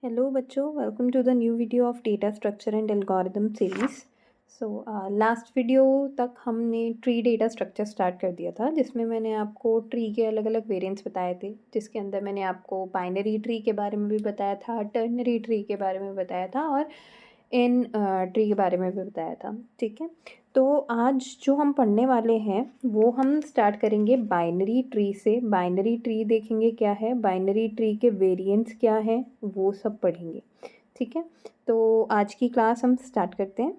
Hello बच्चों, welcome to the new video of data structure and algorithm series. Last video तक हमने tree data structure start कर दिया था, जिसमें मैंने आपको ट्री के अलग अलग वेरिएंट्स बताए थे, जिसके अंदर मैंने आपको बाइनरी ट्री के बारे में भी बताया था, टर्नरी ट्री के बारे में बताया था और इन ट्री के बारे में भी बताया था। ठीक है, तो आज जो हम पढ़ने वाले हैं वो हम स्टार्ट करेंगे बाइनरी ट्री से। बाइनरी ट्री देखेंगे क्या है, बाइनरी ट्री के वेरिएंट्स क्या हैं, वो सब पढ़ेंगे। ठीक है, तो आज की क्लास हम स्टार्ट करते हैं।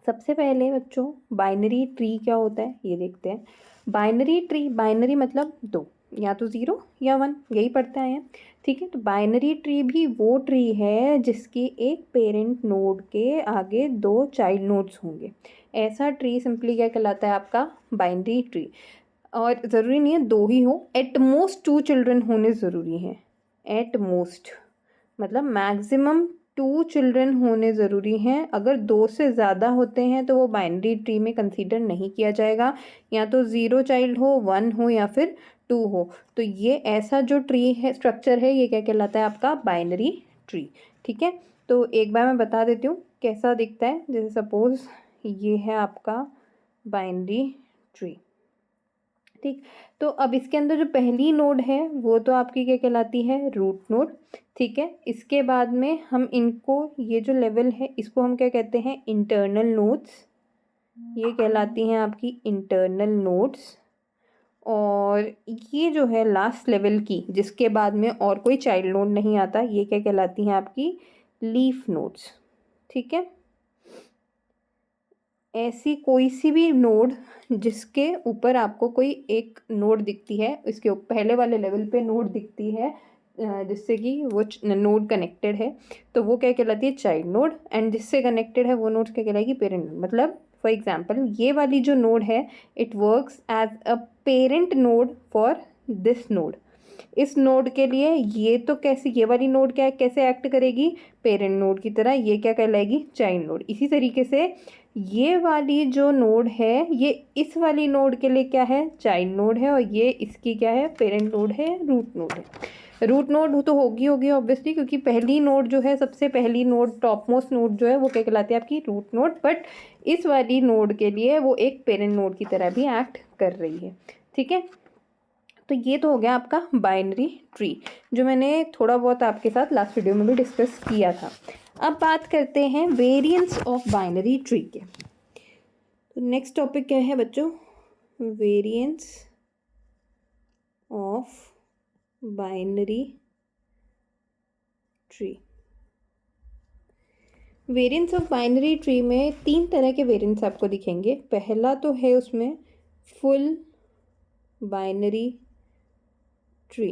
सबसे पहले बच्चों बाइनरी ट्री क्या होता है ये देखते हैं। बाइनरी ट्री, बाइनरी मतलब दो, या तो ज़ीरो या वन, यही पढ़ते आए हैं। ठीक है, तो बाइनरी ट्री भी वो ट्री है जिसके एक पेरेंट नोड के आगे दो चाइल्ड नोड्स होंगे। ऐसा ट्री सिंपली क्या कहलाता है, आपका बाइनरी ट्री। और ज़रूरी नहीं है दो ही हो, एट मोस्ट 2 चिल्ड्रन होने ज़रूरी हैं। एट मोस्ट मतलब मैक्सिमम 2 चिल्ड्रन होने ज़रूरी हैं। अगर 2 से ज़्यादा होते हैं तो वो बाइनरी ट्री में कंसीडर नहीं किया जाएगा। या तो 0 चाइल्ड हो, 1 हो या फिर 2 हो। तो ये ऐसा जो ट्री है, स्ट्रक्चर है, ये क्या कहलाता है, आपका बाइनरी ट्री। ठीक है, तो एक बार मैं बता देती हूँ कैसा दिखता है। जैसे सपोज़ ये है आपका बाइनरी ट्री। ठीक, तो अब इसके अंदर जो पहली नोड है वो तो आपकी क्या कहलाती है, रूट नोड। ठीक है, इसके बाद में हम इनको, ये जो लेवल है इसको हम क्या कहते हैं, इंटरनल नोड्स। ये कहलाती हैं आपकी इंटरनल नोड्स। और ये जो है लास्ट लेवल की, जिसके बाद में और कोई चाइल्ड नोड नहीं आता, ये क्या कहलाती हैं आपकी लीफ नोड्स। ठीक है, ऐसी कोई सी भी नोड जिसके ऊपर आपको कोई एक नोड दिखती है, इसके पहले वाले लेवल पे नोड दिखती है जिससे कि वो नोड कनेक्टेड है, तो वो क्या कहलाती है, चाइल्ड नोड। एंड जिससे कनेक्टेड है वो नोड क्या कहलाएगी, पेरेंट नोड। मतलब फॉर एग्जांपल ये वाली जो नोड है, it works as a parent node for this node. इस नोड के लिए ये तो कैसे, ये वाली नोड क्या कैसे एक्ट करेगी, पेरेंट नोड की तरह। ये क्या कहलाएगी, चाइल्ड नोड। इसी तरीके से ये वाली जो नोड है, ये इस वाली नोड के लिए क्या है, चाइल्ड नोड है, और ये इसकी क्या है, पेरेंट नोड है, रूट नोड है। रूट नोड तो होगी ऑब्वियसली, क्योंकि पहली नोड जो है, सबसे पहली नोड, टॉप मोस्ट नोड जो है, वो क्या कहलाती है, आपकी रूट नोड। बट इस वाली नोड के लिए वो एक पेरेंट नोड की तरह भी एक्ट कर रही है। ठीक है, तो ये तो हो गया आपका बाइनरी ट्री, जो मैंने थोड़ा बहुत आपके साथ लास्ट वीडियो में भी डिस्कस किया था। अब बात करते हैं वेरिएंट्स ऑफ बाइनरी ट्री के। तो नेक्स्ट टॉपिक क्या है बच्चों, variants of binary tree. Variants of binary tree में 3 तरह के वेरिएंट्स आपको दिखेंगे। पहला तो है उसमें फुल बाइनरी ट्री,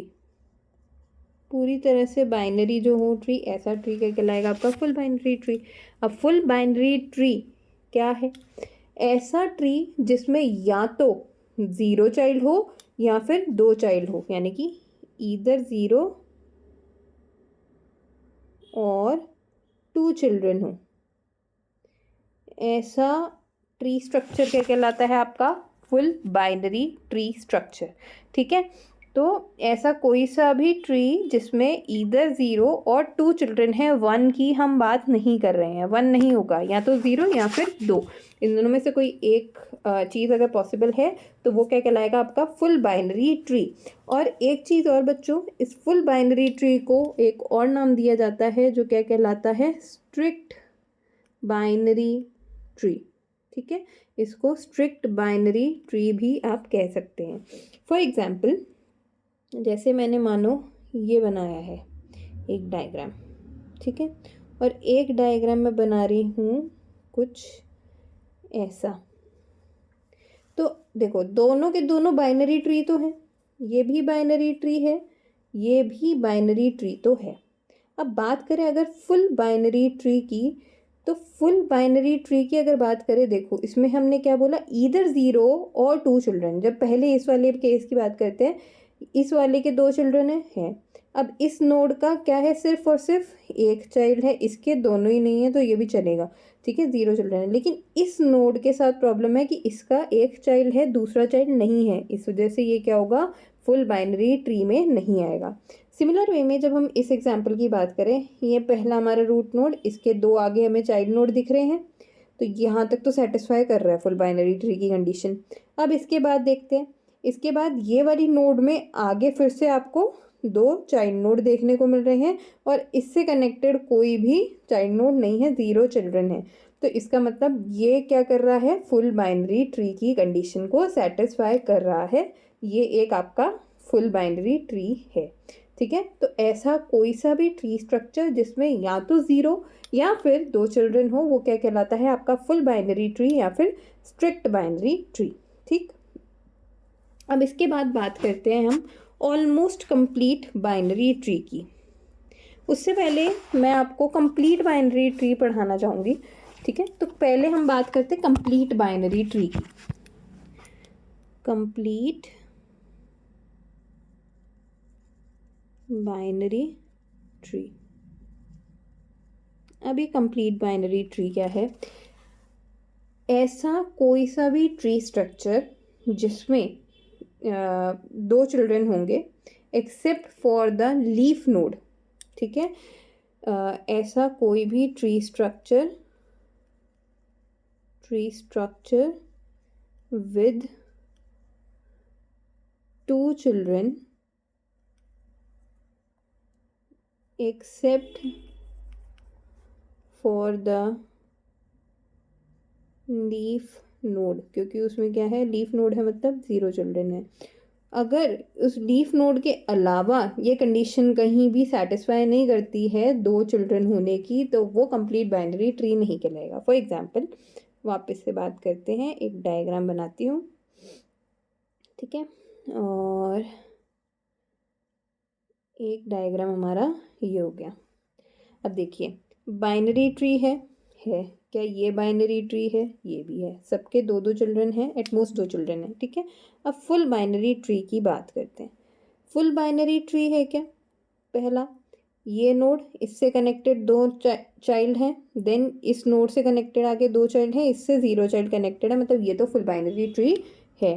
पूरी तरह से बाइनरी जो हो ट्री, ऐसा ट्री क्या कहलाएगा, आपका फुल बाइनरी ट्री। अब फुल बाइनरी ट्री क्या है, ऐसा ट्री जिसमें या तो 0 चाइल्ड हो या फिर 2 चाइल्ड हो, यानी कि ईदर 0 और 2 चिल्ड्रन हो। ऐसा ट्री स्ट्रक्चर क्या कहलाता है, आपका फुल बाइनरी ट्री स्ट्रक्चर। ठीक है, तो ऐसा कोई सा भी ट्री जिसमें ईदर 0 और 2 चिल्ड्रन है, 1 की हम बात नहीं कर रहे हैं, 1 नहीं होगा, या तो 0 या फिर 2, इन दोनों में से कोई एक चीज़ अगर पॉसिबल है तो वो क्या कहलाएगा, आपका फुल बाइनरी ट्री। और एक चीज़ और बच्चों, इस फुल बाइनरी ट्री को एक और नाम दिया जाता है जो क्या कहलाता है, स्ट्रिक्ट बाइनरी ट्री। ठीक है, इसको स्ट्रिक्ट बाइनरी ट्री भी आप कह सकते हैं। फॉर एग्जाम्पल, जैसे मैंने मानो ये बनाया है एक डायग्राम, ठीक है, और एक डायग्राम में बना रही हूँ कुछ ऐसा। तो देखो दोनों के दोनों बाइनरी ट्री तो है, ये भी बाइनरी ट्री है, ये भी बाइनरी ट्री तो है। अब बात करें अगर फुल बाइनरी ट्री की, तो फुल बाइनरी ट्री की अगर बात करें, देखो इसमें हमने क्या बोला, ईदर 0 और 2 चिल्ड्रन। जब पहले इस वाले केस की बात करते हैं, इस वाले के 2 चिल्ड्रन हैं। अब इस नोड का क्या है, सिर्फ और सिर्फ एक चाइल्ड है, इसके दोनों ही नहीं है तो ये भी चलेगा। ठीक है, 0 चिल्ड्रन है, लेकिन इस नोड के साथ प्रॉब्लम है कि इसका एक चाइल्ड है, दूसरा चाइल्ड नहीं है, इस वजह से ये क्या होगा, फुल बाइनरी ट्री में नहीं आएगा। सिमिलर वे में जब हम इस एग्जाम्पल की बात करें, ये पहला हमारा रूट नोड, इसके 2 आगे हमें चाइल्ड नोड दिख रहे हैं, तो यहाँ तक तो सेटिस्फाई कर रहा है फुल बाइनरी ट्री की कंडीशन। अब इसके बाद देखते हैं, इसके बाद ये वाली नोड में आगे फिर से आपको 2 चाइल्ड नोड देखने को मिल रहे हैं और इससे कनेक्टेड कोई भी चाइल्ड नोड नहीं है, 0 चिल्ड्रन है। तो इसका मतलब ये क्या कर रहा है, फुल बाइनरी ट्री की कंडीशन को सेटिस्फाई कर रहा है। ये एक आपका फुल बाइनरी ट्री है। ठीक है, तो ऐसा कोई सा भी ट्री स्ट्रक्चर जिसमें या तो 0 या फिर 2 चिल्ड्रन हो, वो क्या कहलाता है, आपका फुल बाइनरी ट्री या फिर स्ट्रिक्ट बाइनरी ट्री। ठीक, अब इसके बाद बात करते हैं हम ऑलमोस्ट कंप्लीट बाइनरी ट्री की। उससे पहले मैं आपको कंप्लीट बाइनरी ट्री पढ़ाना चाहूँगी। ठीक है, तो पहले हम बात करते हैं कंप्लीट बाइनरी ट्री की। Complete binary tree. अब ये कंप्लीट बाइनरी ट्री क्या है, ऐसा कोई सा भी ट्री स्ट्रक्चर जिसमें 2 चिल्ड्रन होंगे except for the leaf node. ठीक है, ऐसा कोई भी tree structure with 2 children except for the leaf node, क्योंकि उसमें क्या है, लीफ नोड है मतलब 0 चिल्ड्रन है। अगर उस लीफ नोड के अलावा ये कंडीशन कहीं भी सेटिस्फाई नहीं करती है 2 चिल्ड्रन होने की, तो वो कंप्लीट बाइनरी ट्री नहीं कहलाएगा। फॉर एग्जांपल, वापस से बात करते हैं, एक डायग्राम बनाती हूँ। ठीक है, और एक डायग्राम हमारा ये हो गया। अब देखिए, बाइनरी ट्री है क्या, ये बाइनरी ट्री है, ये भी है, सबके 2 चिल्ड्रन हैं, एटमोस्ट 2 चिल्ड्रन हैं। ठीक है, अब फुल बाइनरी ट्री की बात करते हैं। फुल बाइनरी ट्री है क्या, पहला ये नोड, इससे कनेक्टेड 2 चाइल्ड हैं, देन इस नोड से कनेक्टेड आगे 2 चाइल्ड हैं, इससे 0 चाइल्ड कनेक्टेड है, मतलब ये तो फुल बाइनरी ट्री है।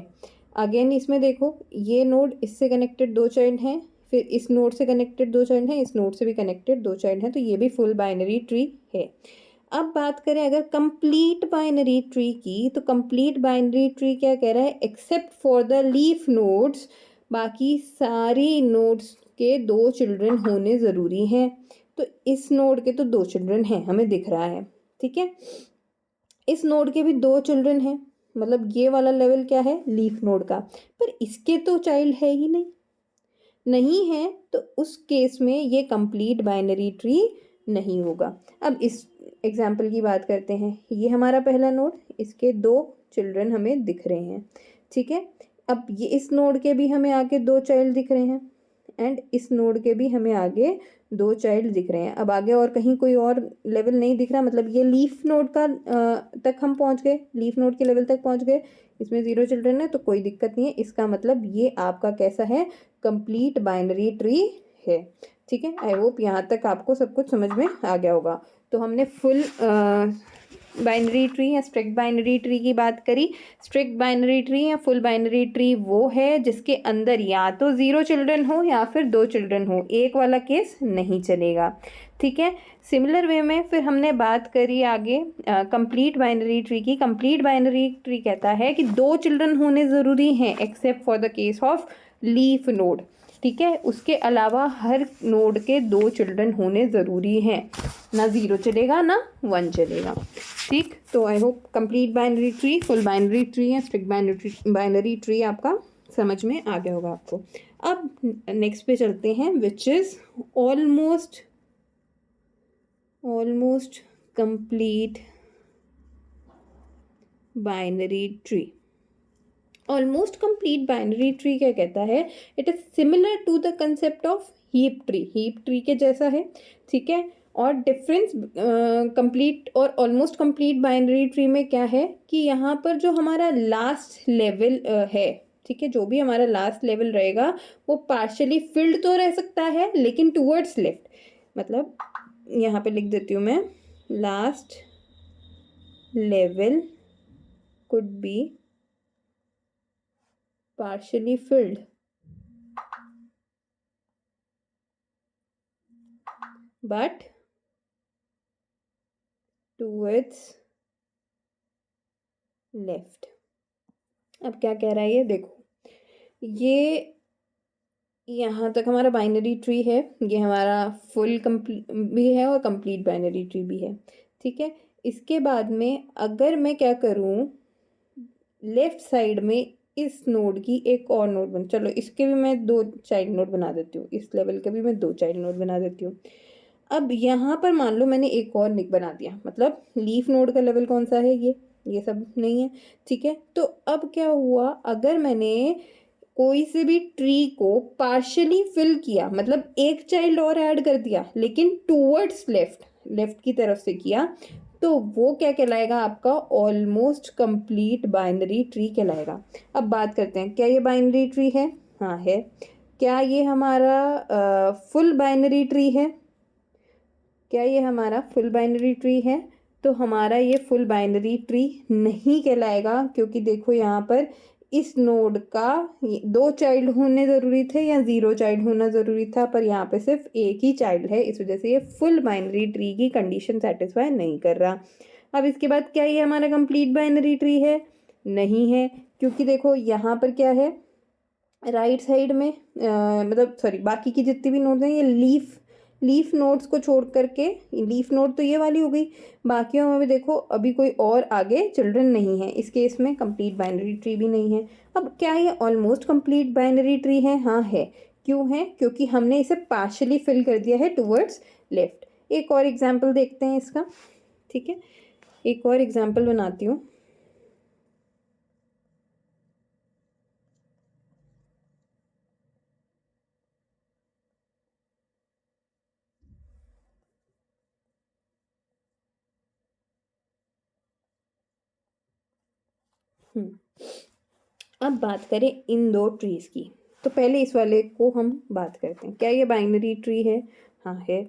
अगेन इसमें देखो, ये नोड, इससे कनेक्टेड 2 चाइल्ड हैं, फिर इस नोड से कनेक्टेड 2 चाइल्ड हैं, इस नोड से भी कनेक्टेड 2 चाइल्ड हैं, तो ये भी फुल बाइनरी ट्री है। अब बात करें अगर कंप्लीट बाइनरी ट्री की, तो कंप्लीट बाइनरी ट्री क्या कह रहा है, except for the leaf nodes, बाकी सारी नोड्स के 2 चिल्ड्रन होने ज़रूरी हैं। तो इस नोड के तो 2 चिल्ड्रन हैं, हमें दिख रहा है। ठीक है, इस नोड के भी 2 चिल्ड्रन हैं, मतलब ये वाला लेवल क्या है, लीफ नोड का, पर इसके तो चाइल्ड है ही नहीं है, तो उस केस में ये कंप्लीट बाइनरी ट्री नहीं होगा। अब इस एग्जाम्पल की बात करते हैं, ये हमारा पहला नोड, इसके 2 चिल्ड्रन हमें दिख रहे हैं। ठीक है, अब ये इस नोड के भी हमें आगे 2 चाइल्ड दिख रहे हैं, एंड इस नोड के भी हमें आगे 2 चाइल्ड दिख रहे हैं। अब आगे और कहीं कोई और लेवल नहीं दिख रहा, मतलब ये लीफ नोड का तक हम पहुंच गए, लीफ नोड के लेवल तक पहुंच गए, इसमें 0 चिल्ड्रन है, तो कोई दिक्कत नहीं है। इसका मतलब ये आपका कैसा है, कंप्लीट बाइनरी ट्री है। ठीक है, आई होप यहाँ तक आपको सब कुछ समझ में आ गया होगा। तो हमने फुल बाइनरी ट्री या स्ट्रिक्ट बाइनरी ट्री की बात करी। स्ट्रिक्ट बाइनरी ट्री या फुल बाइनरी ट्री वो है जिसके अंदर या तो 0 चिल्ड्रन हो या फिर 2 चिल्ड्रन हो, एक वाला केस नहीं चलेगा। ठीक है, सिमिलर वे में फिर हमने बात करी आगे कंप्लीट बाइनरी ट्री की। कंप्लीट बाइनरी ट्री कहता है कि 2 चिल्ड्रन होने ज़रूरी हैं except for the case of leaf node. ठीक है, उसके अलावा हर नोड के 2 चिल्ड्रन होने ज़रूरी हैं, ना 0 चलेगा ना 1 चलेगा। ठीक, तो I hope complete binary tree, full binary tree या स्ट्रिक्ट बाइनरी ट्री आपका समझ में आ गया होगा आपको। अब नेक्स्ट पे चलते हैं, which is almost complete binary tree. Almost complete binary tree क्या कहता है, it is similar to the concept of heap tree के जैसा है। ठीक है, और डिफरेंस कंप्लीट और ऑलमोस्ट कंप्लीट बाइनरी ट्री में क्या है कि यहाँ पर जो हमारा लास्ट लेवल है, ठीक है, जो भी हमारा लास्ट लेवल रहेगा वो पार्शली फिल्ड तो रह सकता है लेकिन टूवर्ड्स लेफ्ट, मतलब यहाँ पे लिख देती हूँ मैं, last level could be partially filled but towards left. अब क्या कह रहा है ये देखो, ये यहाँ तक हमारा बाइनरी ट्री है, ये हमारा फुल कंप्लीट भी है और कंप्लीट बाइनरी ट्री भी है। ठीक है, इसके बाद में अगर मैं क्या करूँ, लेफ्ट साइड में इस नोड की एक और नोड बन, चलो इसके भी मैं 2 चाइल्ड नोड बना देती हूँ, इस लेवल के भी मैं 2 चाइल्ड नोड बना देती हूँ। अब यहाँ पर मान लो मैंने एक और निक बना दिया, मतलब लीफ नोड का लेवल कौन सा है, ये सब नहीं है। ठीक है, तो अब क्या हुआ, अगर मैंने कोई से भी ट्री को पार्शियली फिल किया, मतलब एक चाइल्ड और ऐड कर दिया लेकिन टूवर्ड्स लेफ्ट, लेफ्ट की तरफ से किया, तो वो क्या कहलाएगा, आपका ऑलमोस्ट कंप्लीट बाइनरी ट्री कहलाएगा। अब बात करते हैं, क्या ये बाइनरी ट्री है? हाँ है। क्या ये हमारा फुल बाइनरी ट्री है? क्या ये हमारा फुल बाइनरी ट्री है? तो हमारा ये फुल बाइनरी ट्री नहीं कहलाएगा, क्योंकि देखो यहाँ पर इस नोड का 2 चाइल्ड होने ज़रूरी थे या 0 चाइल्ड होना ज़रूरी था, पर यहाँ पे सिर्फ एक ही चाइल्ड है, इस वजह से ये फुल बाइनरी ट्री की कंडीशन सेटिस्फाई नहीं कर रहा। अब इसके बाद क्या ये हमारा कंप्लीट बाइनरी ट्री है? नहीं है, क्योंकि देखो यहाँ पर क्या है, राइट साइड में मतलब सॉरी, बाकी की जितनी भी नोड्स हैं ये लीफ नोड्स को छोड़ करके, लीफ नोड तो ये वाली हो गई, बाकियों में भी देखो अभी कोई और आगे चिल्ड्रन नहीं है, इस केस में कंप्लीट बाइनरी ट्री भी नहीं है। अब क्या ये ऑलमोस्ट कंप्लीट बाइनरी ट्री है? हाँ है। क्यों है? क्योंकि हमने इसे पार्शली फिल कर दिया है टूवर्ड्स लेफ्ट। एक और एग्जाम्पल देखते हैं इसका। ठीक है, एक और एग्जाम्पल बनाती हूँ। अब बात करें इन 2 ट्रीज की, तो पहले इस वाले को हम बात करते हैं, क्या ये बाइनरी ट्री है? हाँ है।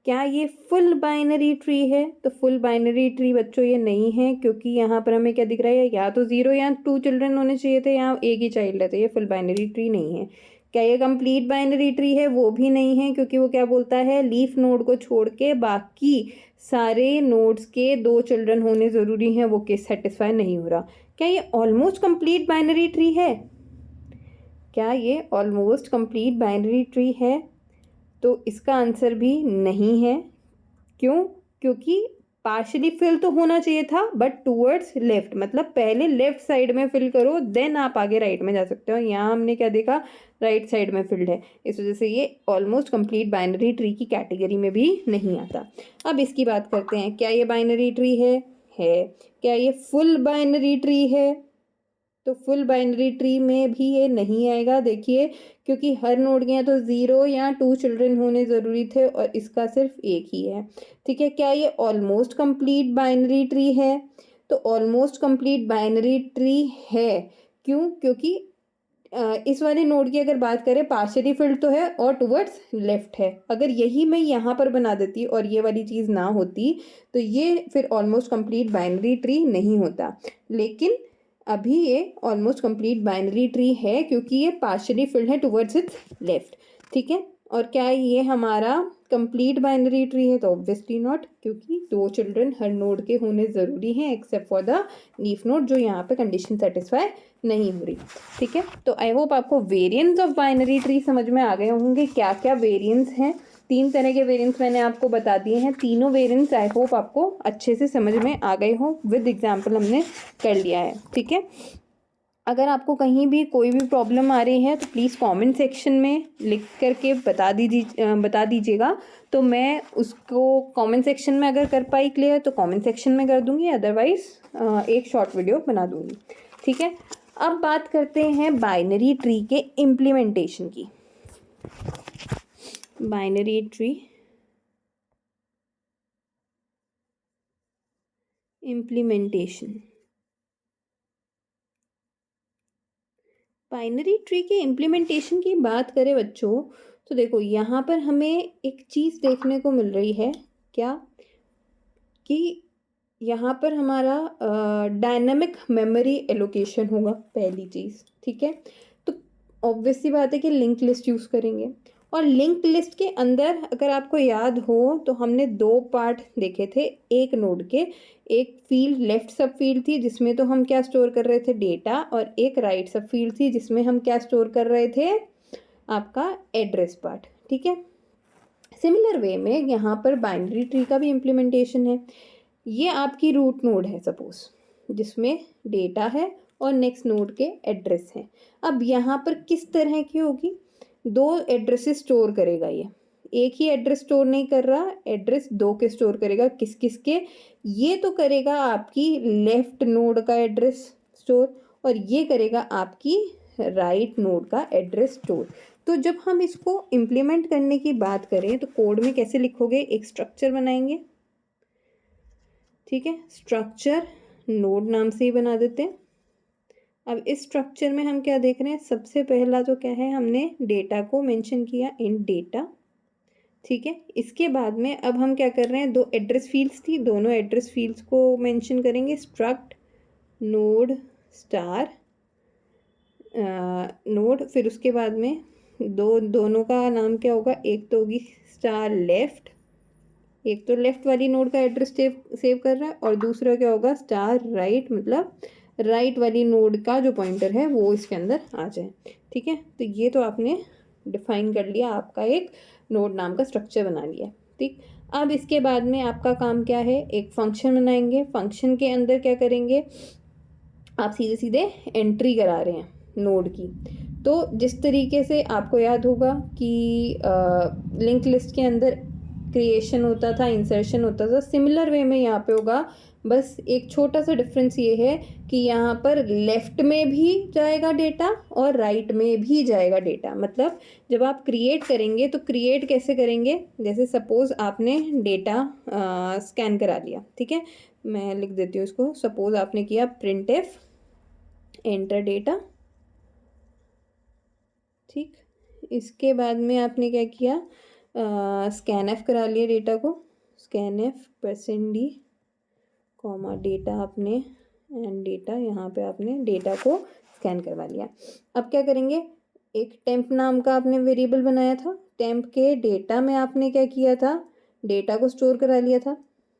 क्या ये फुल बाइनरी ट्री है? तो फुल बाइनरी ट्री बच्चों ये नहीं है, क्योंकि यहाँ पर हमें क्या दिख रहा है, या तो 0 या 2 चिल्ड्रन होने चाहिए थे, यहाँ एक ही चाइल्ड है, तो ये फुल बाइनरी ट्री नहीं है। क्या ये कंप्लीट बाइनरी ट्री है? वो भी नहीं है, क्योंकि वो क्या बोलता है, लीफ नोड को छोड़ के बाकी सारे नोड्स के 2 चिल्ड्रन होने ज़रूरी हैं, वो केस सेटिस्फाई नहीं हो रहा। क्या ये ऑलमोस्ट कंप्लीट बाइनरी ट्री है? क्या ये ऑलमोस्ट कंप्लीट बाइनरी ट्री है? तो इसका आंसर भी नहीं है। क्यों? क्योंकि पार्शली फिल तो होना चाहिए था, बट टूवर्ड्स लेफ्ट, मतलब पहले लेफ्ट साइड में फिल करो, देन आप आगे राइट में जा सकते हो। यहाँ हमने क्या देखा, राइट साइड में फिल्ड है, इस वजह से ये ऑलमोस्ट कंप्लीट बाइनरी ट्री की कैटेगरी में भी नहीं आता। अब इसकी बात करते हैं, क्या ये बाइनरी ट्री है? क्या ये फुल बाइनरी ट्री है? तो फुल बाइनरी ट्री में भी ये नहीं आएगा, देखिए, क्योंकि हर नोड के यहाँ तो 0 या 2 चिल्ड्रन होने ज़रूरी थे और इसका सिर्फ एक ही है। ठीक है, क्या ये ऑलमोस्ट कंप्लीट बाइनरी ट्री है? तो ऑलमोस्ट कंप्लीट बाइनरी ट्री है। क्यों? क्योंकि इस वाले नोड की अगर बात करें, पार्शियली फिल्ड तो है और टुवर्ड्स लेफ्ट है, अगर यही मैं यहाँ पर बना देती और ये वाली चीज़ ना होती, तो ये फिर ऑलमोस्ट कंप्लीट बाइनरी ट्री नहीं होता। लेकिन अभी ये ऑलमोस्ट कंप्लीट बाइनरी ट्री है, क्योंकि ये पार्शियली फिल्ड है टुवर्ड्स इट्स लेफ्ट। ठीक है, और क्या ये हमारा कंप्लीट बाइनरी ट्री है? तो ऑब्वियसली नॉट, क्योंकि 2 चिल्ड्रन हर नोड के होने ज़रूरी हैं, except for the leaf node, जो यहाँ पे कंडीशन सेटिस्फाई नहीं हो रही। ठीक है, तो आई होप आपको वेरिएंट्स ऑफ बाइनरी ट्री समझ में आ गए होंगे, क्या क्या वेरिएंट्स हैं। 3 तरह के वेरिएंट्स मैंने आपको बता दिए हैं, तीनों वेरिएंट्स आई होप आपको अच्छे से समझ में आ गए हो, विद एग्जाम्पल हमने कर लिया है। ठीक है, अगर आपको कहीं भी कोई भी प्रॉब्लम आ रही है तो प्लीज़ कमेंट सेक्शन में लिख करके बता दीजिएगा, तो मैं उसको कमेंट सेक्शन में अगर कर पाई क्लियर तो कमेंट सेक्शन में कर दूंगी, अदरवाइज़ एक शॉर्ट वीडियो बना दूंगी। ठीक है, अब बात करते हैं बाइनरी ट्री के इम्प्लीमेंटेशन की। Binary tree implementation, binary tree के इम्प्लीमेंटेशन की बात करें बच्चों, तो देखो यहाँ पर हमें एक चीज़ देखने को मिल रही है, क्या कि यहाँ पर हमारा डायनामिक मेमोरी एलोकेशन होगा, पहली चीज़। ठीक है, तो ऑब्वियस सी बात है कि लिंक लिस्ट यूज़ करेंगे, और लिंक्ड लिस्ट के अंदर अगर आपको याद हो तो हमने दो पार्ट देखे थे एक नोड के। एक फील्ड लेफ्ट सब फील्ड थी जिसमें तो हम क्या स्टोर कर रहे थे, डेटा, और एक राइट सब फील्ड थी जिसमें हम क्या स्टोर कर रहे थे, आपका एड्रेस पार्ट। ठीक है, सिमिलर वे में यहाँ पर बाइनरी ट्री का भी इम्प्लीमेंटेशन है। ये आपकी रूट नोड है सपोज, जिसमें डेटा है और नेक्स्ट नोड के एड्रेस है। अब यहाँ पर किस तरह की होगी, दो एड्रेसेस स्टोर करेगा ये, एक ही एड्रेस स्टोर नहीं कर रहा, एड्रेस दो के स्टोर करेगा। किस किस के, ये तो करेगा आपकी लेफ्ट नोड का एड्रेस स्टोर और ये करेगा आपकी राइट नोड का एड्रेस स्टोर। तो जब हम इसको इम्प्लीमेंट करने की बात करें तो कोड में कैसे लिखोगे, एक स्ट्रक्चर बनाएंगे। ठीक है, स्ट्रक्चर नोड नाम से ही बना देते हैं। अब इस स्ट्रक्चर में हम क्या देख रहे हैं, सबसे पहला तो क्या है, हमने डेटा को मेंशन किया इन डेटा। ठीक है, इसके बाद में अब हम क्या कर रहे हैं, दो एड्रेस फील्ड्स थी, दोनों एड्रेस फील्ड्स को मेंशन करेंगे। स्ट्रक्ट नोड स्टार नोड, फिर उसके बाद में दोनों का नाम क्या होगा, एक तो होगी स्टार लेफ्ट, एक तो लेफ्ट वाली नोड का एड्रेस सेव कर रहा है और दूसरा क्या होगा, स्टार राइट, मतलब राइट वाली नोड का जो पॉइंटर है वो इसके अंदर आ जाए। ठीक है, तो ये तो आपने डिफाइन कर लिया, आपका एक नोड नाम का स्ट्रक्चर बना लिया। ठीक, अब इसके बाद में आपका काम क्या है, एक फंक्शन बनाएंगे। फंक्शन के अंदर क्या करेंगे, आप सीधे सीधे एंट्री करा रहे हैं नोड की। तो जिस तरीके से आपको याद होगा कि लिंक लिस्ट के अंदर क्रिएशन होता था, इंसर्शन होता था, सिमिलर वे में यहाँ पे होगा। बस एक छोटा सा डिफरेंस ये है कि यहाँ पर लेफ्ट में भी जाएगा डेटा और राइट में भी जाएगा डेटा। मतलब जब आप क्रिएट करेंगे तो क्रिएट कैसे करेंगे, जैसे सपोज आपने डेटा स्कैन करा लिया। ठीक है, मैं लिख देती हूँ इसको। सपोज आपने किया printf एंटर डेटा। ठीक, इसके बाद में आपने क्या किया, स्कैन एफ करा लिया डेटा को। Scan F %d comma data आपने एंड डेटा, यहाँ पे आपने डेटा को स्कैन करवा लिया। अब क्या करेंगे, एक टेम्प नाम का आपने वेरिएबल बनाया था, टेम्प के डेटा में आपने क्या किया था, डेटा को स्टोर करा लिया था।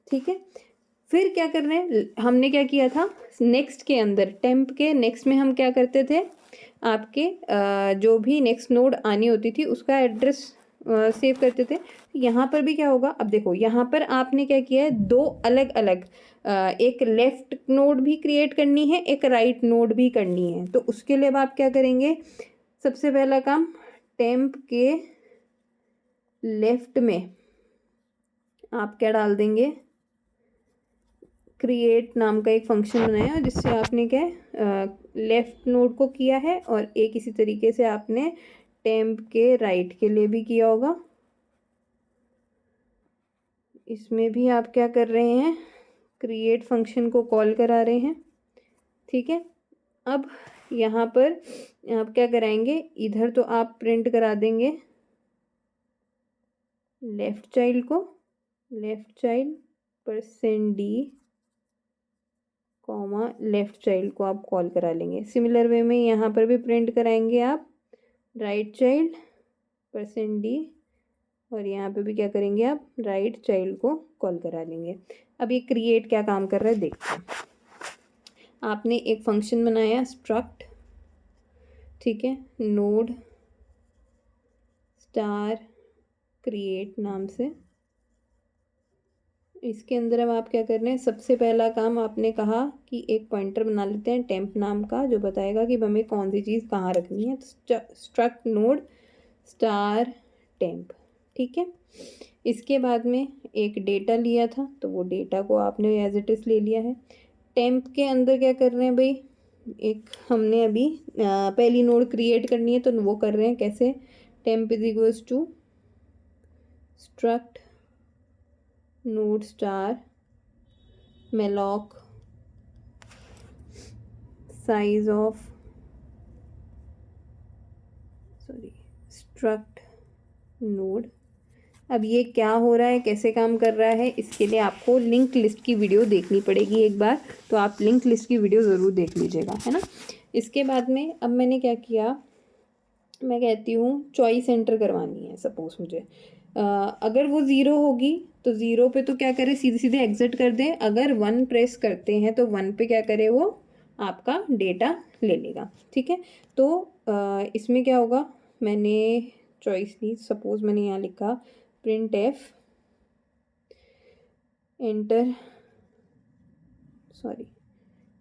ठीक है, फिर क्या कर रहे हैं, हमने क्या किया था, नेक्स्ट के अंदर टेम्प के नेक्स्ट में हम क्या करते थे, आपके जो भी नेक्स्ट नोड आनी होती थी उसका एड्रेस सेव करते थे। यहाँ पर भी क्या होगा, अब देखो यहाँ पर आपने क्या किया है, दो अलग अलग एक लेफ्ट नोड भी क्रिएट करनी है, एक राइट नोड भी करनी है। तो उसके लिए अब आप क्या करेंगे, सबसे पहला काम, टेम्प के लेफ्ट में आप क्या डाल देंगे, क्रिएट नाम का एक फंक्शन बनाया जिससे आपने क्या लेफ्ट नोड को किया है और एक इसी तरीके से आपने टेम्प के राइट के लिए भी किया होगा। इसमें भी आप क्या कर रहे हैं, क्रिएट फंक्शन को कॉल करा रहे हैं। ठीक है, अब यहाँ पर आप क्या कराएंगे, इधर तो आप प्रिंट करा देंगे लेफ्ट चाइल्ड को, left child %d comma left child को आप कॉल करा लेंगे। सिमिलर वे में यहाँ पर भी प्रिंट कराएंगे आप राइट चाइल्ड %d और यहाँ पे भी क्या करेंगे, आप राइट चाइल्ड को कॉल करा लेंगे। अब ये क्रिएट क्या काम कर रहा है देखते हैं। आपने एक फंक्शन बनाया स्ट्रक्ट, ठीक है, नोड स्टार क्रिएट नाम से। इसके अंदर अब आप क्या कर रहे हैं, सबसे पहला काम आपने कहा कि एक पॉइंटर बना लेते हैं टेम्प नाम का जो बताएगा कि हमें कौन सी चीज़ कहाँ रखनी है। तो स्ट्रक्ट नोड स्टार टेम्प। ठीक है, इसके बाद में एक डेटा लिया था तो वो डेटा को आपने एज इट इज़ ले लिया है। टेम्प के अंदर क्या कर रहे हैं भाई, एक हमने अभी पहली नोड क्रिएट करनी है तो वो कर रहे हैं कैसे, temp is equals to struct node star malloc size of struct node। अब ये क्या हो रहा है, कैसे काम कर रहा है, इसके लिए आपको लिंक लिस्ट की वीडियो देखनी पड़ेगी एक बार, तो आप लिंक लिस्ट की वीडियो ज़रूर देख लीजिएगा, है ना। इसके बाद में अब मैंने क्या किया, मैं कहती हूँ चॉइस एंटर करवानी है सपोज़ मुझे। अगर वो ज़ीरो होगी तो ज़ीरो पे तो क्या करें, सीधे सीधे एग्ज़िट कर दें। अगर वन प्रेस करते हैं तो वन पे क्या करे, वो आपका डेटा ले लेगा। ठीक है, तो इसमें क्या होगा, मैंने चॉइस ली, सपोज़ मैंने यहाँ लिखा print f enter, sorry,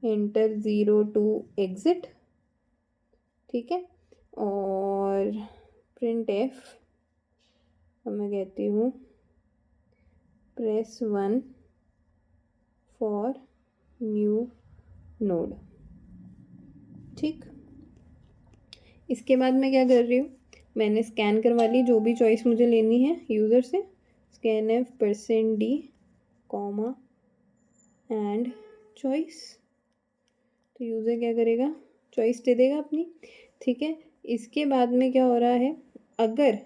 enter zero to exit. ठीक है, और प्रिंट एफ मैं कहती हूँ press one for new node. ठीक, इसके बाद मैं क्या कर रही हूँ, मैंने स्कैन करवा ली जो भी चॉइस मुझे लेनी है यूज़र से, scan F %d comma and choice. तो यूज़र क्या करेगा, चॉइस दे देगा अपनी। ठीक है, इसके बाद में क्या हो रहा है, अगर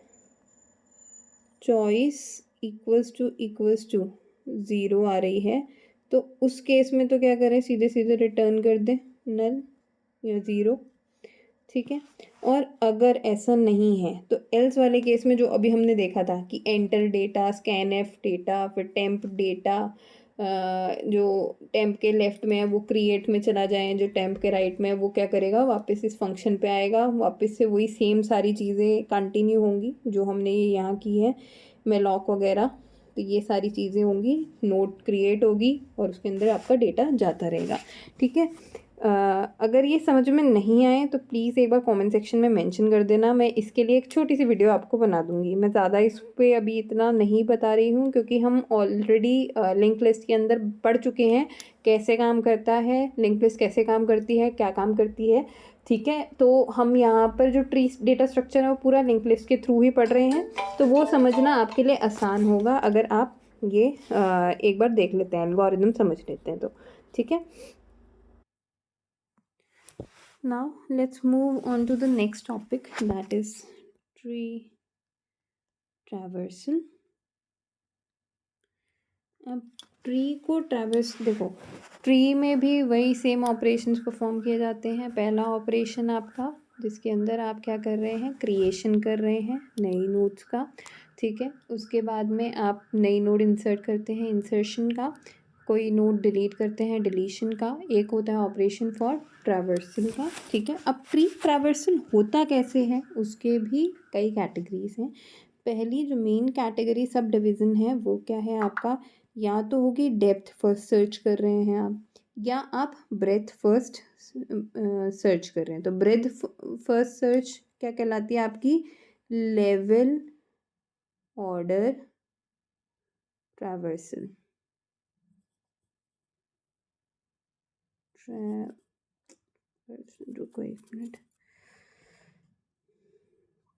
चॉइस इक्वल्स टू ज़ीरो आ रही है तो उस केस में तो क्या करें, सीधे सीधे रिटर्न कर दें नल या ज़ीरो। ठीक है, और अगर ऐसा नहीं है तो एल्स वाले केस में जो अभी हमने देखा था कि enter data, scan F data, फिर टेम्प डेटा, जो टेम्प के लेफ्ट में है वो क्रिएट में चला जाए, जो टेम्प के राइट में है वो क्या करेगा, वापस इस फंक्शन पे आएगा, वापस से वही सेम सारी चीज़ें कंटिन्यू होंगी जो हमने ये यहाँ की है, मेलॉक वगैरह। तो ये सारी चीज़ें होंगी, नोट क्रिएट होगी और उसके अंदर आपका डेटा जाता रहेगा। ठीक है, अगर ये समझ में नहीं आए तो प्लीज़ एक बार कमेंट सेक्शन में मेंशन कर देना, मैं इसके लिए एक छोटी सी वीडियो आपको बना दूंगी। मैं ज़्यादा इस पे अभी इतना नहीं बता रही हूँ क्योंकि हम ऑलरेडी लिंक लिस्ट के अंदर पढ़ चुके हैं कैसे काम करता है, लिंक लिस्ट कैसे काम करती है, क्या काम करती है। ठीक है, तो हम यहाँ पर जो ट्री डेटा स्ट्रक्चर है वो पूरा लिंक लिस्ट के थ्रू ही पढ़ रहे हैं, तो वो समझना आपके लिए आसान होगा अगर आप ये एक बार देख लेते हैं, एल्गोरिदम समझ लेते हैं तो। ठीक है, now let's move on to the next topic, that is tree traversal। अब ट्री को ट्रैवर्स, देखो ट्री में भी वही सेम ऑपरेशंस परफॉर्म किए जाते हैं। पहला ऑपरेशन आपका जिसके अंदर आप क्या कर रहे हैं, क्रिएशन कर रहे हैं नई नोड्स का। ठीक है, उसके बाद में आप नई नोड इंसर्ट करते हैं, इंसर्शन का, कोई नोड डिलीट करते हैं, डिलीशन का, एक होता है ऑपरेशन फॉर ट्रैवर्सल का। ठीक है, अब ट्री ट्रैवर्सल होता कैसे है उसके भी कई कैटेगरीज हैं। पहली जो मेन कैटेगरी सब डिवीज़न है वो क्या है आपका, या तो होगी डेप्थ फर्स्ट सर्च कर रहे हैं आप, या आप ब्रेथ फर्स्ट सर्च कर रहे हैं। तो ब्रेथ फर्स्ट सर्च क्या कहलाती है आपकी, लेवल ऑर्डर ट्रैवर्सल। रुको एक मिनट,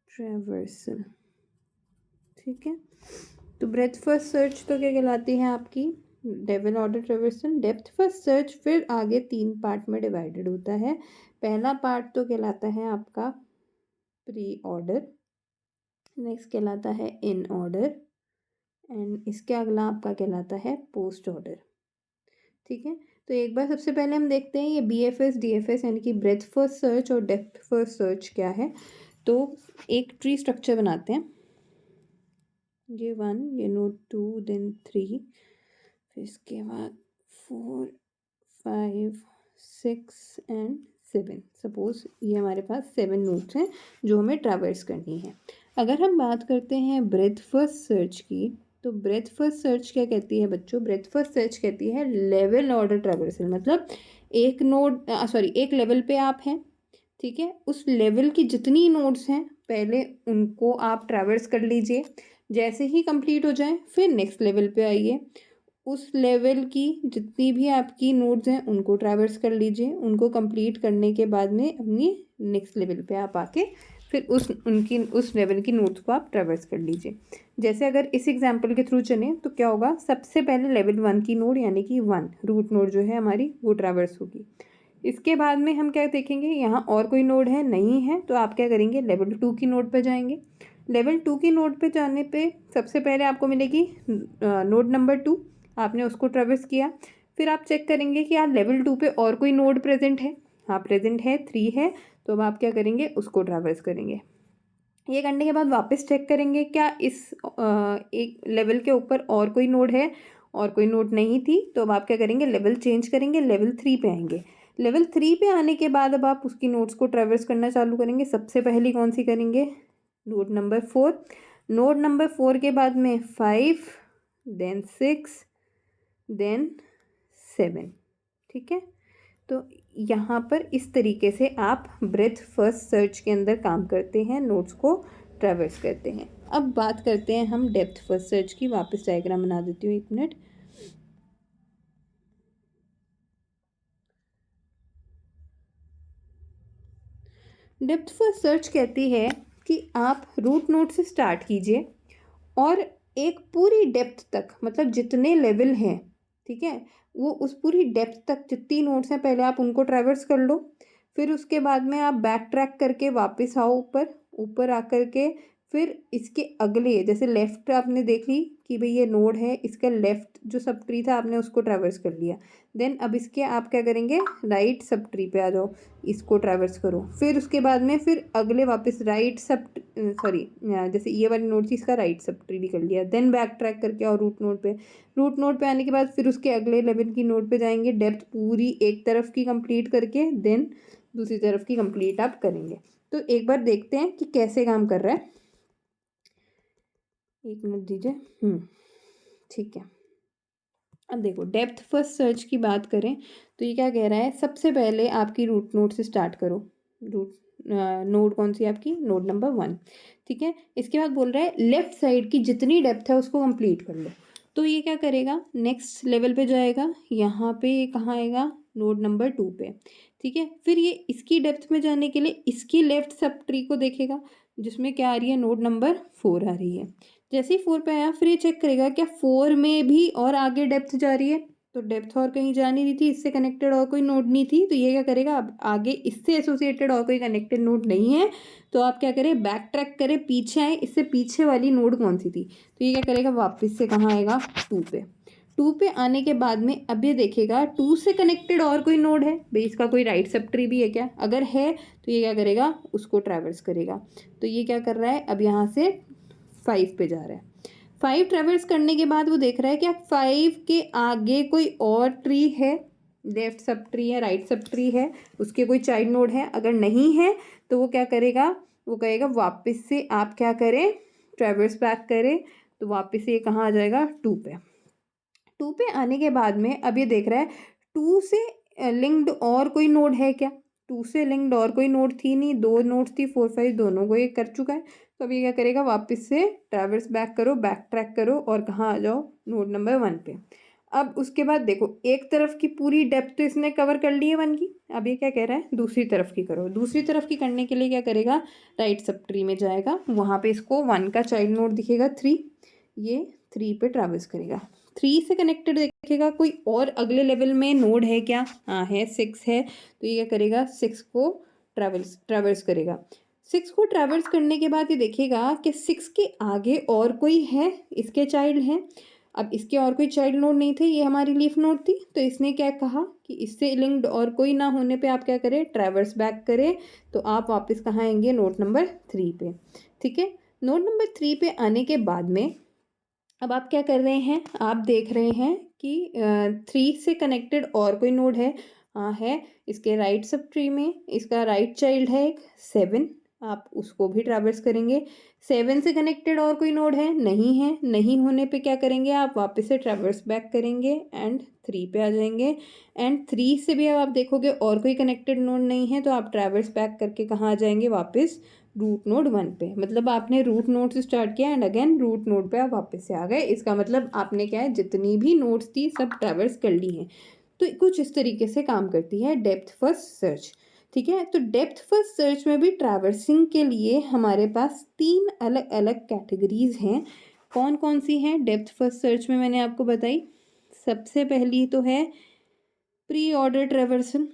ट्रैवर्सल। ठीक है, तो ब्रेथ फर्स्ट सर्च तो क्या कहलाती है आपकी, level order traversal. Depth first search फिर आगे 3 पार्ट में डिवाइडेड होता है। पहला पार्ट तो कहलाता है आपका प्री ऑर्डर, नेक्स्ट कहलाता है इन ऑर्डर, एंड इसके अगला आपका कहलाता है पोस्ट ऑर्डर। ठीक है, तो एक बार सबसे पहले हम देखते हैं ये BFS DFS यानी कि ब्रेथ फर्स्ट सर्च और डेप्थ फर्स्ट सर्च क्या है। तो एक ट्री स्ट्रक्चर बनाते हैं, ये 1, ये नोड 2, देन 3, फिर इसके बाद 4, 5, 6 एंड 7। सपोज ये हमारे पास 7 नोड्स हैं जो हमें ट्रैवर्स करनी है। अगर हम बात करते हैं ब्रेथ फर्स्ट सर्च की, तो ब्रेथ फर्स्ट सर्च क्या कहती है बच्चों, ब्रेथ फर्स्ट सर्च कहती है लेवल ऑर्डर ट्रैवर्सल। मतलब एक नोड, सॉरी, एक लेवल पे आप हैं, ठीक है, उस लेवल की जितनी नोड्स हैं पहले उनको आप ट्रैवर्स कर लीजिए, जैसे ही कंप्लीट हो जाए फिर नेक्स्ट लेवल पे आइए, उस लेवल की जितनी भी आपकी नोड्स हैं उनको ट्रैवर्स कर लीजिए, उनको कंप्लीट करने के बाद में अपनी नेक्स्ट लेवल पे आप आके फिर उस लेवल की नोड्स को आप ट्रैवर्स कर लीजिए। जैसे अगर इस एग्जांपल के थ्रू चलें तो क्या होगा, सबसे पहले लेवल 1 की नोड यानी कि 1 रूट नोड जो है हमारी वो ट्रैवर्स होगी। इसके बाद में हम क्या देखेंगे, यहाँ और कोई नोड है नहीं है, तो आप क्या करेंगे, लेवल 2 की नोड पर जाएंगे। लेवल 2 की नोड पे जाने पे सबसे पहले आपको मिलेगी नोड नंबर 2, आपने उसको ट्रैवर्स किया। फिर आप चेक करेंगे कि यार लेवल 2 पे और कोई नोड प्रेजेंट है, हाँ प्रेजेंट है, 3 है, तो अब आप क्या करेंगे, उसको ट्रैवर्स करेंगे। ये करने के बाद वापस चेक करेंगे क्या इस एक लेवल के ऊपर और कोई नोड है, और कोई नोड नहीं थी। तो अब आप क्या करेंगे, लेवल चेंज करेंगे, लेवल 3 पे आएंगे। लेवल 3 पे आने के बाद अब आप उसकी नोड्स को ट्रैवर्स करना चालू करेंगे। सबसे पहली कौन सी करेंगे, नोड नंबर 4। नोड नंबर 4 के बाद में 5, देन 6, देन 7। ठीक है, तो यहाँ पर इस तरीके से आप ब्रेथ फर्स्ट सर्च के अंदर काम करते हैं, नोड्स को ट्रैवर्स करते हैं। अब बात करते हैं हम डेप्थ फर्स्ट सर्च की। वापस डायग्राम बना देती हूँ, 1 मिनट। डेप्थ फर्स्ट सर्च कहती है कि आप रूट नोड से स्टार्ट कीजिए और एक पूरी डेप्थ तक, मतलब जितने लेवल हैं, ठीक है, वो उस पूरी डेप्थ तक जितनी नोड्स हैं पहले आप उनको ट्रैवर्स कर लो। फिर उसके बाद में आप बैक ट्रैक करके वापस आओ ऊपर। ऊपर आकर के फिर इसके अगले, जैसे लेफ़्ट आपने देख ली कि भाई ये नोड है, इसका लेफ़्ट जो सब ट्री था आपने उसको ट्रैवर्स कर लिया। देन अब इसके आप क्या करेंगे, राइट सब ट्री पे आ जाओ, इसको ट्रैवर्स करो। फिर उसके बाद में फिर अगले वापस राइट सब, सॉरी, जैसे ये वाली नोड थी इसका राइट सब ट्री भी कर लिया। देन बैक ट्रैक करके और रूट नोड पे, रूट नोड पे आने के बाद फिर उसके अगले लेवल की नोड पे जाएंगे, डेप्थ पूरी एक तरफ की कंप्लीट करके देन दूसरी तरफ की कंप्लीट आप करेंगे। तो एक बार देखते हैं कि कैसे काम कर रहा है। 1 मिनट दीजिए। ठीक है, अब देखो डेप्थ फर्स्ट सर्च की बात करें तो ये क्या कह रहा है, सबसे पहले आपकी रूट नोड से स्टार्ट करो। रूट नोड कौन सी आपकी, नोड नंबर 1। ठीक है, इसके बाद बोल रहा है लेफ्ट साइड की जितनी डेप्थ है उसको कंप्लीट कर लो। तो ये क्या करेगा, नेक्स्ट लेवल पे जाएगा, यहाँ पे ये कहाँ आएगा, नोड नंबर 2 पे। ठीक है, फिर ये इसकी डेप्थ में जाने के लिए इसकी लेफ्ट सब ट्री को देखेगा, जिसमें क्या आ रही है, नोड नंबर 4 आ रही है। जैसे ही 4 पे आया फिर ये चेक करेगा क्या 4 में भी और आगे डेप्थ जा रही है। तो डेप्थ और कहीं जा नहीं रही थी, इससे कनेक्टेड और कोई नोड नहीं थी, तो ये क्या करेगा, अब आगे इससे एसोसिएटेड और कोई कनेक्टेड नोड नहीं है। तो आप क्या करें, बैक ट्रैक करें, पीछे आए, इससे पीछे वाली नोड कौन सी थी। तो ये क्या करेगा, वापस से कहाँ आएगा, 2 पे। 2 पे आने के बाद में अब ये देखेगा 2 से कनेक्टेड और कोई नोड है, भाई इसका कोई राइट सब ट्री भी है क्या, अगर है तो ये क्या करेगा, उसको ट्रैवर्स करेगा। तो ये क्या कर रहा है, अब यहाँ से 5 पे जा रहा है। 5 ट्रेवल्स करने के बाद वो देख रहा है कि 5 के आगे कोई और ट्री है, लेफ्ट सब ट्री है, राइट सब ट्री है, उसके कोई चाइल्ड नोड है, अगर नहीं है तो वो क्या करेगा, वो कहेगा वापस से आप क्या करें, ट्रेवल्स बैक करें। तो वापस से ये कहाँ आ जाएगा, 2 पे। 2 पे आने के बाद में अब ये देख रहा है 2 से लिंक्ड और कोई नोड है क्या। 2 से लिंक्ड और कोई नोड थी नहीं, 2 नोड्स थी, 4 5 दोनों को ये कर चुका है। तो अब ये क्या करेगा, वापस से ट्रैवर्स बैक करो, बैक ट्रैक करो और कहाँ आ जाओ, नोड नंबर 1 पे। अब उसके बाद देखो एक तरफ की पूरी डेप्थ तो इसने कवर कर ली है 1 की। अब ये क्या कह रहा है, दूसरी तरफ की करो। दूसरी तरफ की करने के लिए क्या करेगा, राइट सब ट्री में जाएगा, वहाँ पे इसको 1 का चाइल्ड नोड दिखेगा 3, ये 3 पे ट्रैवर्स करेगा। 3 से कनेक्टेड देखेगा कोई और अगले लेवल में नोड है क्या, हाँ है, 6 है। तो ये क्या करेगा, 6 को ट्रैवर्स करेगा। 6 को ट्रैवर्स करने के बाद ये देखेगा कि 6 के आगे और कोई है, इसके चाइल्ड हैं। अब इसके और कोई चाइल्ड नोड नहीं थे, ये हमारी लीफ नोड थी। तो इसने क्या कहा कि इससे लिंक्ड और कोई ना होने पे आप क्या करें, ट्रैवर्स बैक करें। तो आप वापस कहाँ आएंगे, नोड नंबर 3 पे। ठीक है, नोड नंबर 3 पे आने के बाद में अब आप क्या कर रहे हैं, आप देख रहे हैं कि 3 से कनेक्टेड और कोई नोड है, हाँ है, इसके राइट सब ट्री में इसका राइट चाइल्ड है एक 7, आप उसको भी ट्रैवर्स करेंगे। 7 से कनेक्टेड और कोई नोड है, नहीं है, नहीं होने पे क्या करेंगे, आप वापस से ट्रैवर्स बैक करेंगे एंड 3 पे आ जाएंगे। एंड 3 से भी अब आप देखोगे और कोई कनेक्टेड नोड नहीं है, तो आप ट्रैवर्स बैक करके कहाँ आ जाएंगे, वापस रूट नोड 1 पे। मतलब आपने रूट नोड से स्टार्ट किया एंड अगेन रूट नोड पे आप वापस से आ गए। इसका मतलब आपने क्या है, जितनी भी नोड्स थी सब ट्रैवर्स कर ली हैं। तो कुछ इस तरीके से काम करती है डेप्थ फर्स्ट सर्च। ठीक है, तो डेप्थ फर्स्ट सर्च में भी ट्रैवर्सिंग के लिए हमारे पास 3 अलग अलग कैटेगरीज हैं। कौन कौन सी हैं डेप्थ फर्स्ट सर्च में, मैंने आपको बताई। सबसे पहली तो है प्री ऑर्डर ट्रैवर्सन,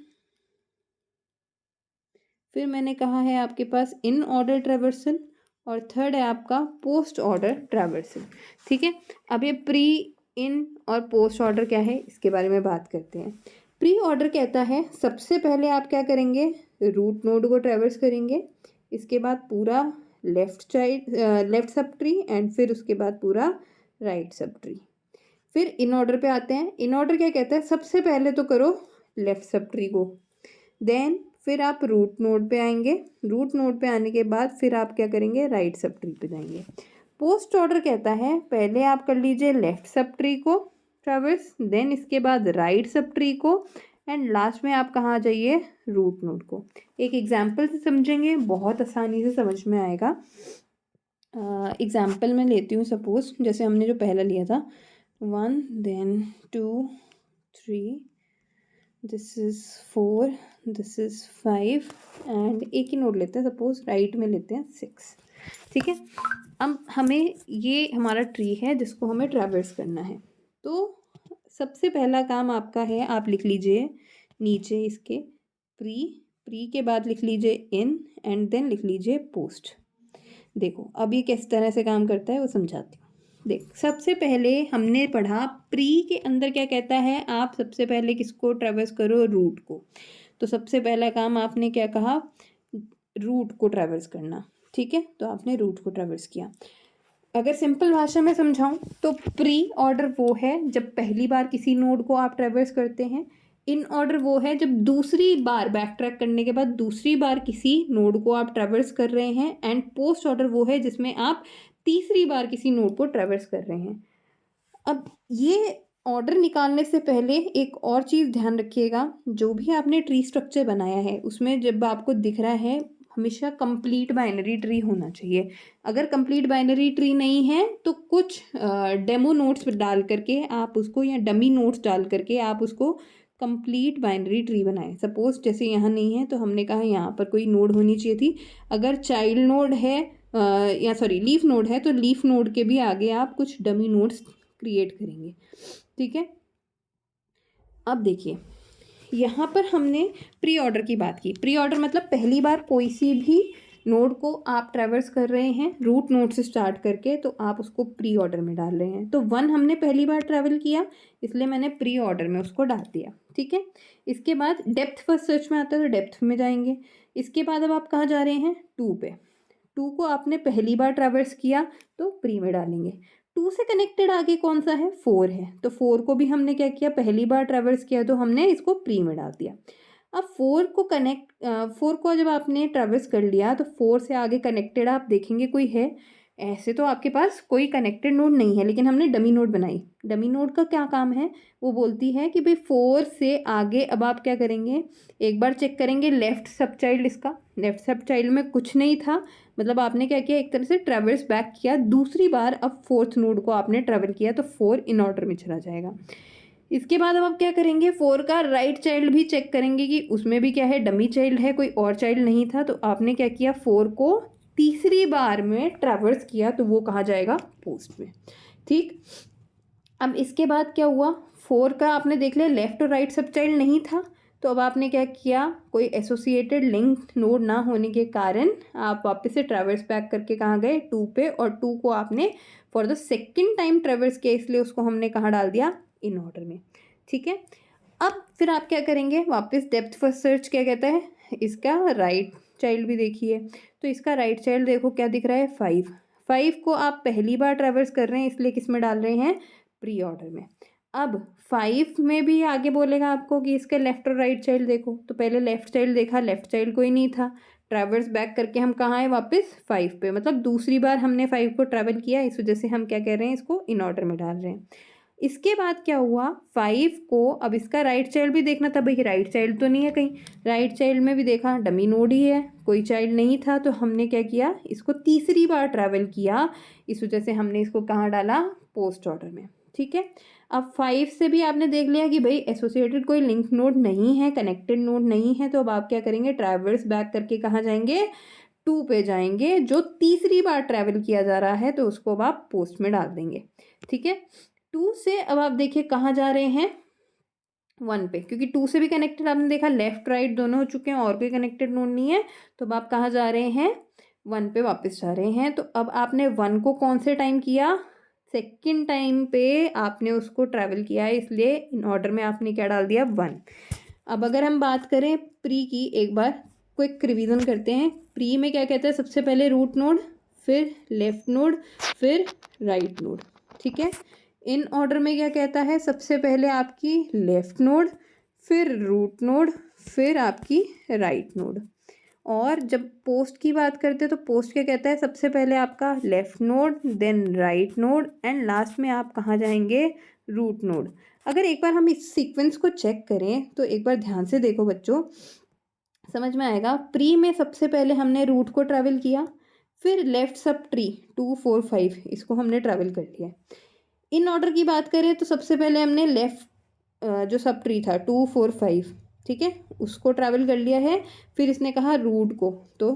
फिर मैंने कहा है आपके पास इन ऑर्डर ट्रैवर्सन, और थर्ड है आपका पोस्ट ऑर्डर ट्रैवर्सन। ठीक है, अब ये प्री, इन और पोस्ट ऑर्डर क्या है, इसके बारे में बात करते हैं। प्री ऑर्डर कहता है सबसे पहले आप क्या करेंगे, रूट नोड को ट्रैवर्स करेंगे, इसके बाद पूरा लेफ्ट सब ट्री एंड फिर उसके बाद पूरा राइट सब ट्री। फिर इन ऑर्डर पे आते हैं। इन ऑर्डर क्या कहता है, सबसे पहले तो करो लेफ्ट सब ट्री को, देन फिर आप रूट नोड पे आएंगे। रूट नोड पे आने के बाद फिर आप क्या करेंगे, राइट सब ट्री पे जाएंगे। पोस्ट ऑर्डर कहता है पहले आप कर लीजिए लेफ्ट सब ट्री को ट्रैवर्स, देन इसके बाद राइट सब ट्री को, एंड लास्ट में आप कहाँ जाइए, रूट नोड को। एक एग्जाम्पल से समझेंगे, बहुत आसानी से समझ में आएगा। एग्जाम्पल मैं लेती हूँ, सपोज जैसे हमने जो पहला लिया था 1 then 2 3, this is 4, this is 5 and एक ही नोड लेते हैं, सपोज राइट में लेते हैं 6। ठीक है, अब हमें ये हमारा ट्री है जिसको हमें ट्रैवर्स करना है। तो सबसे पहला काम आपका है, आप लिख लीजिए नीचे इसके प्री के बाद लिख लीजिए इन एंड देन लिख लीजिए पोस्ट। देखो अब ये किस तरह से काम करता है वो समझाती हूँ। देख, सबसे पहले हमने पढ़ा प्री के अंदर क्या कहता है, आप सबसे पहले किसको ट्रैवर्स करो, रूट को। तो सबसे पहला काम आपने क्या कहा, रूट को ट्रैवर्स करना। ठीक है, तो आपने रूट को ट्रैवर्स किया। अगर सिंपल भाषा में समझाऊं तो प्री ऑर्डर वो है जब पहली बार किसी नोड को आप ट्रैवर्स करते हैं। इन ऑर्डर वो है जब दूसरी बार बैक ट्रैक करने के बाद दूसरी बार किसी नोड को आप ट्रैवर्स कर रहे हैं। एंड पोस्ट ऑर्डर वो है जिसमें आप तीसरी बार किसी नोड को ट्रैवर्स कर रहे हैं। अब ये ऑर्डर निकालने से पहले एक और चीज़ ध्यान रखिएगा, जो भी आपने ट्री स्ट्रक्चर बनाया है उसमें जब आपको दिख रहा है हमेशा कंप्लीट बाइनरी ट्री होना चाहिए। अगर कंप्लीट बाइनरी ट्री नहीं है तो कुछ डेमो नोट्स डाल करके आप उसको, या डमी नोट्स डाल करके आप उसको कंप्लीट बाइनरी ट्री बनाएं। सपोज जैसे यहाँ नहीं है तो हमने कहा यहाँ पर कोई नोड होनी चाहिए थी। अगर चाइल्ड नोड है या सॉरी लीफ नोड है तो लीफ नोड के भी आगे आप कुछ डमी नोड्स क्रिएट करेंगे। ठीक है, अब देखिए यहाँ पर हमने प्री ऑर्डर की बात की। प्री ऑर्डर मतलब पहली बार कोई सी भी नोड को आप ट्रैवर्स कर रहे हैं रूट नोड से स्टार्ट करके, तो आप उसको प्री ऑर्डर में डाल रहे हैं। तो 1 हमने पहली बार ट्रैवल किया इसलिए मैंने प्री ऑर्डर में उसको डाल दिया। ठीक है, इसके बाद डेप्थ फर्स्ट सर्च में आता है तो डेप्थ में जाएंगे। इसके बाद अब आप कहाँ जा रहे हैं, 2 पे। 2 को आपने पहली बार ट्रैवर्स किया तो प्री में डालेंगे। 2 से कनेक्टेड आगे कौन सा है, 4 है, तो 4 को भी हमने क्या किया, पहली बार ट्रैवर्स किया तो हमने इसको प्री में डाल दिया। अब 4 को जब आपने ट्रैवर्स कर लिया तो 4 से आगे कनेक्टेड आप देखेंगे कोई है। ऐसे तो आपके पास कोई कनेक्टेड नोड नहीं है, लेकिन हमने डमी नोड बनाई। डमी नोड का क्या काम है, वो बोलती है कि भाई 4 से आगे अब आप क्या करेंगे, एक बार चेक करेंगे लेफ्ट सब चाइल्ड। इसका लेफ्ट सब चाइल्ड में कुछ नहीं था, मतलब आपने क्या किया, एक तरह से ट्रैवर्स बैक किया दूसरी बार। अब 4th नोड को आपने ट्रैवल किया तो 4 इन ऑर्डर में चला जाएगा। इसके बाद अब आप क्या करेंगे, 4 का राइट चाइल्ड भी चेक करेंगे कि उसमें भी क्या है, डमी चाइल्ड है, कोई और चाइल्ड नहीं था। तो आपने क्या किया, 4 को तीसरी बार में ट्रैवर्स किया तो वो कहाँ जाएगा, पोस्ट में। ठीक, अब इसके बाद क्या हुआ, 4 का आपने देख लिया लेफ्ट और राइट सब चाइल्ड नहीं था, तो अब आपने क्या किया, कोई एसोसिएटेड लिंक नोड ना होने के कारण आप वापस से ट्रैवर्स बैक करके कहाँ गए, 2 पे, और 2 को आपने for the second time traverse किया इसलिए उसको हमने कहाँ डाल दिया, इन ऑर्डर में। ठीक है, अब फिर आप क्या करेंगे, वापस डेप्थ फर्स्ट सर्च क्या कहता है, इसका राइट चाइल्ड भी देखिए। तो इसका राइट चाइल्ड देखो क्या दिख रहा है, 5 को आप पहली बार ट्रैवर्स कर रहे हैं इसलिए किस में डाल रहे हैं, प्री ऑर्डर में। अब 5 में भी आगे बोलेगा आपको कि इसके लेफ्ट और राइट चाइल्ड देखो, तो पहले लेफ्ट चाइल्ड देखा, लेफ्ट चाइल्ड कोई नहीं था, ट्रैवर्स बैक करके हम कहाँ आए, वापस 5 पे, मतलब दूसरी बार हमने 5 को ट्रैवल किया, इस वजह से हम क्या कह रहे हैं, इसको इन ऑर्डर में डाल रहे हैं। इसके बाद क्या हुआ, 5 को अब इसका राइट चाइल्ड भी देखना था, भाई राइट चाइल्ड तो नहीं है कहीं, राइट चाइल्ड में भी देखा डमी नोड ही है, कोई चाइल्ड नहीं था, तो हमने क्या किया, इसको तीसरी बार ट्रैवल किया, इस वजह से हमने इसको कहाँ डाला, पोस्ट ऑर्डर में। ठीक है, अब 5 से भी आपने देख लिया कि भाई एसोसिएटेड कोई लिंक नोड नहीं है, कनेक्टेड नोड नहीं है, तो अब आप क्या करेंगे, ट्रैवर्स बैक करके कहाँ जाएंगे, 2 पे जाएंगे, जो तीसरी बार ट्रैवल किया जा रहा है, तो उसको अब आप पोस्ट में डाल देंगे। ठीक है, 2 से अब आप देखिए कहाँ जा रहे हैं, 1 पे, क्योंकि 2 से भी कनेक्टेड आपने देखा लेफ्ट राइट दोनों हो चुके हैं और कोई कनेक्टेड नोड नहीं है, तो अब आप कहाँ जा रहे हैं, 1 पे वापस जा रहे हैं। तो अब आपने 1 को कौन से टाइम किया, सेकेंड टाइम पे आपने उसको ट्रैवल किया है, इसलिए इन ऑर्डर में आपने क्या डाल दिया, 1। अब अगर हम बात करें प्री की, एक बार क्विक रिवीजन करते हैं। प्री में क्या कहते हैं, सबसे पहले रूट नोड, फिर लेफ़्ट नोड, फिर राइट नोड। ठीक है, इन ऑर्डर में क्या कहता है, सबसे पहले आपकी लेफ़्ट नोड, फिर रूट नोड, फिर आपकी राइट नोड। और जब पोस्ट की बात करते हैं तो पोस्ट क्या कहता है, सबसे पहले आपका left node, then right node and last में आप कहाँ जाएंगे, रूट नोड। अगर एक बार हम इस सीक्वेंस को चेक करें तो एक बार ध्यान से देखो बच्चों, समझ में आएगा। प्री में सबसे पहले हमने रूट को ट्रैवल किया, फिर लेफ्ट सब ट्री 2 4 5 इसको हमने ट्रैवल कर लिया। इन ऑर्डर की बात करें तो सबसे पहले हमने लेफ्ट जो सब ट्री था 2 4 5, ठीक है, उसको ट्रैवल कर लिया है। फिर इसने कहा रूट को, तो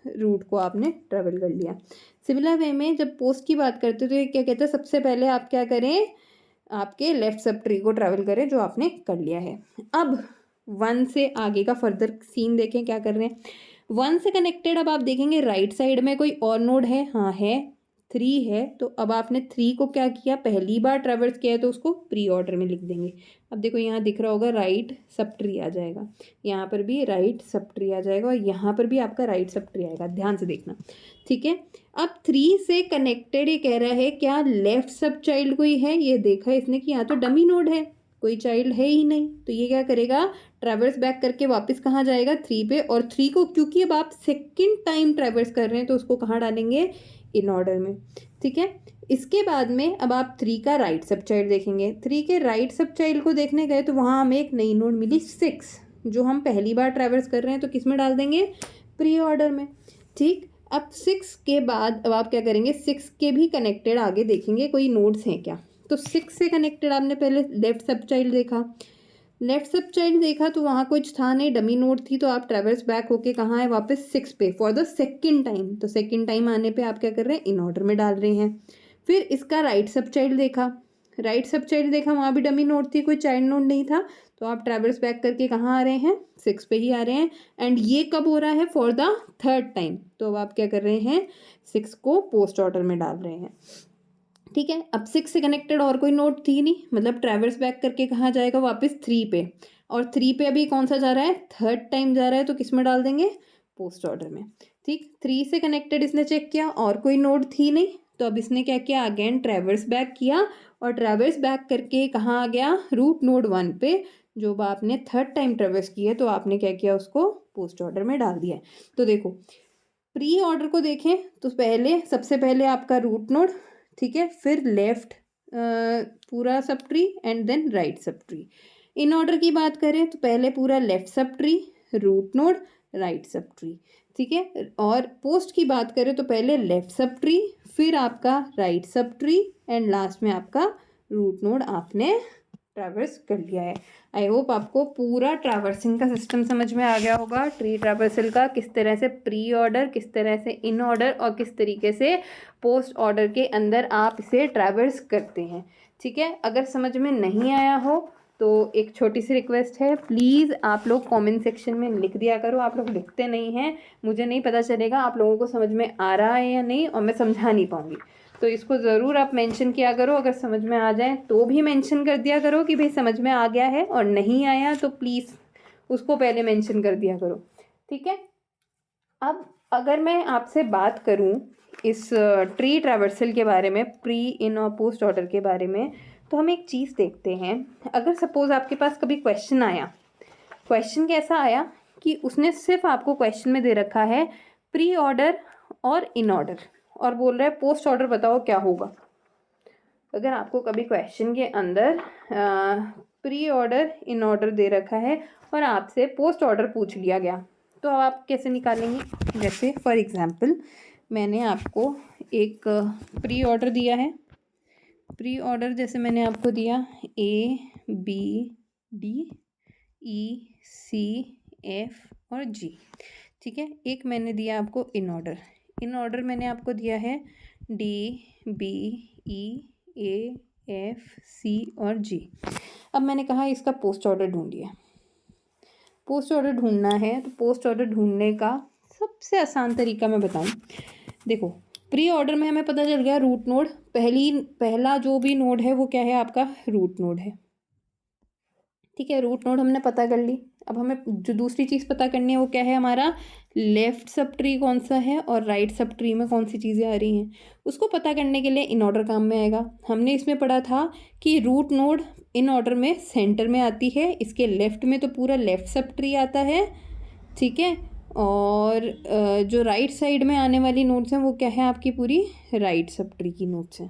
रूट को आपने ट्रैवल कर लिया। सिमिलर वे में जब पोस्ट की बात करते तो ये क्या कहते हैं, सबसे पहले आप क्या करें, आपके लेफ्ट सब ट्री को ट्रैवल करें जो आपने कर लिया है। अब 1 से आगे का फर्दर सीन देखें क्या कर रहे हैं। 1 से कनेक्टेड अब आप देखेंगे राइट साइड में कोई और नोड है, हाँ है, 3 है। तो अब आपने 3 को क्या किया, पहली बार ट्रैवर्स किया है तो उसको प्री ऑर्डर में लिख देंगे। अब देखो यहाँ दिख रहा होगा राइट सब ट्री आ जाएगा, यहाँ पर भी राइट सब ट्री आ जाएगा और यहाँ पर भी आपका राइट सब ट्री आएगा, ध्यान से देखना। ठीक है, अब 3 से कनेक्टेड ये कह रहा है क्या लेफ्ट सब चाइल्ड कोई है, ये देखा इसने कि यहाँ तो डमी नोड है, कोई चाइल्ड है ही नहीं। तो ये क्या करेगा, ट्रैवर्स बैक करके वापस कहाँ जाएगा, 3 पे। और 3 को क्योंकि अब आप सेकंड टाइम ट्रैवर्स कर रहे हैं तो उसको कहाँ डालेंगे, इन ऑर्डर में। ठीक है, इसके बाद में अब आप 3 का राइट सब चाइल्ड देखेंगे। 3 के राइट सब चाइल्ड को देखने गए तो वहाँ हमें एक नई नोड मिली 6, जो हम पहली बार ट्रैवर्स कर रहे हैं तो किस में डाल देंगे, प्री ऑर्डर में। ठीक, अब 6 के बाद अब आप क्या करेंगे, 6 के भी कनेक्टेड आगे देखेंगे कोई नोड्स हैं क्या। तो 6 से कनेक्टेड आपने पहले लेफ्ट सब चाइल्ड देखा, लेफ्ट सब चाइल्ड देखा तो वहाँ कुछ था नहीं, डमी नोड थी। तो आप ट्रैवर्स बैक होके कहाँ है, वापस 6 पे फॉर द सेकंड टाइम। तो सेकंड टाइम आने पे आप क्या कर रहे हैं, इन ऑर्डर में डाल रहे हैं। फिर इसका राइट सब चाइल्ड देखा, राइट सब चाइल्ड देखा, वहाँ भी डमी नोड थी, कोई चाइल्ड नोड नहीं था। तो आप ट्रैवर्स बैक करके कहाँ आ रहे हैं, 6 पे ही आ रहे हैं। एंड ये कब हो रहा है, फॉर द थर्ड टाइम। तो अब आप क्या कर रहे हैं, 6 को पोस्ट ऑर्डर में डाल रहे हैं। ठीक है, अब 6 से कनेक्टेड और कोई नोड थी नहीं, मतलब ट्रैवर्स बैक करके कहाँ जाएगा, वापस 3 पे। और 3 पे अभी कौन सा जा रहा है, थर्ड टाइम जा रहा है, तो किस में डाल देंगे, पोस्ट ऑर्डर में। ठीक, 3 से कनेक्टेड इसने चेक किया और कोई नोड थी नहीं, तो अब इसने क्या किया, अगेन ट्रैवर्स बैक किया और ट्रैवर्स बैक करके कहाँ आ गया, रूट नोड 1 पे। जो अब आपने थर्ड टाइम ट्रैवर्स किया तो आपने क्या किया, उसको पोस्ट ऑर्डर में डाल दिया है। तो देखो प्री ऑर्डर को देखें तो पहले सबसे पहले आपका रूट नोड, ठीक है, फिर लेफ्ट पूरा sub tree and then right sub tree. In order की बात करें तो पहले पूरा left sub tree, root node, right sub tree. ठीक है, और पोस्ट की बात करें तो पहले लेफ्ट सब ट्री, फिर आपका right sub tree and last में आपका रूट नोड आपने ट्रैवर्स कर लिया है। आई होप आपको पूरा ट्रैवर्सिंग का सिस्टम समझ में आ गया होगा, ट्री ट्रैवर्सल का, किस तरह से प्री ऑर्डर, किस तरह से इन ऑर्डर और किस तरीके से पोस्ट ऑर्डर के अंदर आप इसे ट्रैवर्स करते हैं। ठीक है, अगर समझ में नहीं आया हो तो एक छोटी सी रिक्वेस्ट है, प्लीज़ आप लोग कमेंट सेक्शन में लिख दिया करो। आप लोग लिखते नहीं हैं, मुझे नहीं पता चलेगा आप लोगों को समझ में आ रहा है या नहीं, और मैं समझा नहीं पाऊँगी। तो इसको ज़रूर आप मेंशन किया करो, अगर समझ में आ जाए तो भी मेंशन कर दिया करो कि भाई समझ में आ गया है, और नहीं आया तो प्लीज़ उसको पहले मेंशन कर दिया करो। ठीक है, अब अगर मैं आपसे बात करूं इस ट्री ट्रैवर्सल के बारे में, प्री इन और पोस्ट ऑर्डर के बारे में, तो हम एक चीज़ देखते हैं। अगर सपोज़ आपके पास कभी क्वेश्चन आया, क्वेश्चन कैसा आया कि उसने सिर्फ आपको क्वेश्चन में दे रखा है प्री ऑर्डर और इन ऑर्डर, और बोल रहा है पोस्ट ऑर्डर बताओ क्या होगा। अगर आपको कभी क्वेश्चन के अंदर प्री ऑर्डर इन ऑर्डर दे रखा है और आपसे पोस्ट ऑर्डर पूछ लिया गया, तो आप कैसे निकालेंगे। जैसे फॉर एग्जांपल मैंने आपको एक प्री ऑर्डर दिया है, प्री ऑर्डर जैसे मैंने आपको दिया ABDECF और G। ठीक है, एक मैंने दिया आपको इन ऑर्डर, इन ऑर्डर मैंने आपको दिया है DBEAFC और G। अब मैंने कहा इसका पोस्ट ऑर्डर ढूंढिए। पोस्ट ऑर्डर ढूंढना है तो पोस्ट ऑर्डर ढूंढने का सबसे आसान तरीका मैं बताऊं, देखो प्री ऑर्डर में हमें पता चल गया रूट नोड, पहला जो भी नोड है वो क्या है, आपका रूट नोड है। ठीक है, रूट नोड हमने पता कर ली। अब हमें जो दूसरी चीज़ पता करनी है वो क्या है, हमारा लेफ़्ट सब ट्री कौन सा है और राइट सब ट्री में कौन सी चीज़ें आ रही हैं। उसको पता करने के लिए इन ऑर्डर काम में आएगा। हमने इसमें पढ़ा था कि रूट नोड इन ऑर्डर में सेंटर में आती है, इसके लेफ़्ट में तो पूरा लेफ़्ट सब ट्री आता है, ठीक है। और जो राइट साइड में आने वाली नोड्स हैं वो क्या है, आपकी पूरी राइट सब ट्री की नोड्स हैं।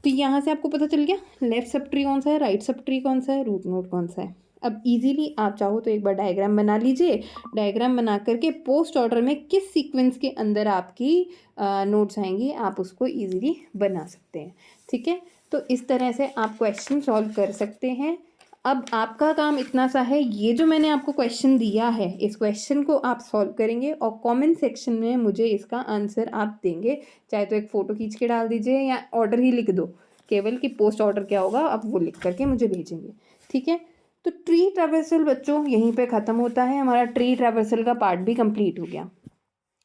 तो यहाँ से आपको पता चल गया लेफ्ट सब ट्री कौन सा है, राइट सब ट्री कौन सा है, रूट नोड कौन सा है। अब इजीली आप चाहो तो एक बार डायग्राम बना लीजिए। डायग्राम बना करके पोस्ट ऑर्डर में किस सीक्वेंस के अंदर आपकी नोट्स आएंगी आप उसको इजीली बना सकते हैं, ठीक है। तो इस तरह से आप क्वेश्चन सॉल्व कर सकते हैं। अब आपका काम इतना सा है, ये जो मैंने आपको क्वेश्चन दिया है इस क्वेश्चन को आप सॉल्व करेंगे और कमेंट सेक्शन में मुझे इसका आंसर आप देंगे। चाहे तो एक फ़ोटो खींच के डाल दीजिए या ऑर्डर ही लिख दो केवल कि पोस्ट ऑर्डर क्या होगा, आप वो लिख करके मुझे भेजेंगे, ठीक है। तो ट्री ट्रैवर्सल बच्चों यहीं पे ख़त्म होता है, हमारा ट्री ट्रैवर्सल का पार्ट भी कंप्लीट हो गया।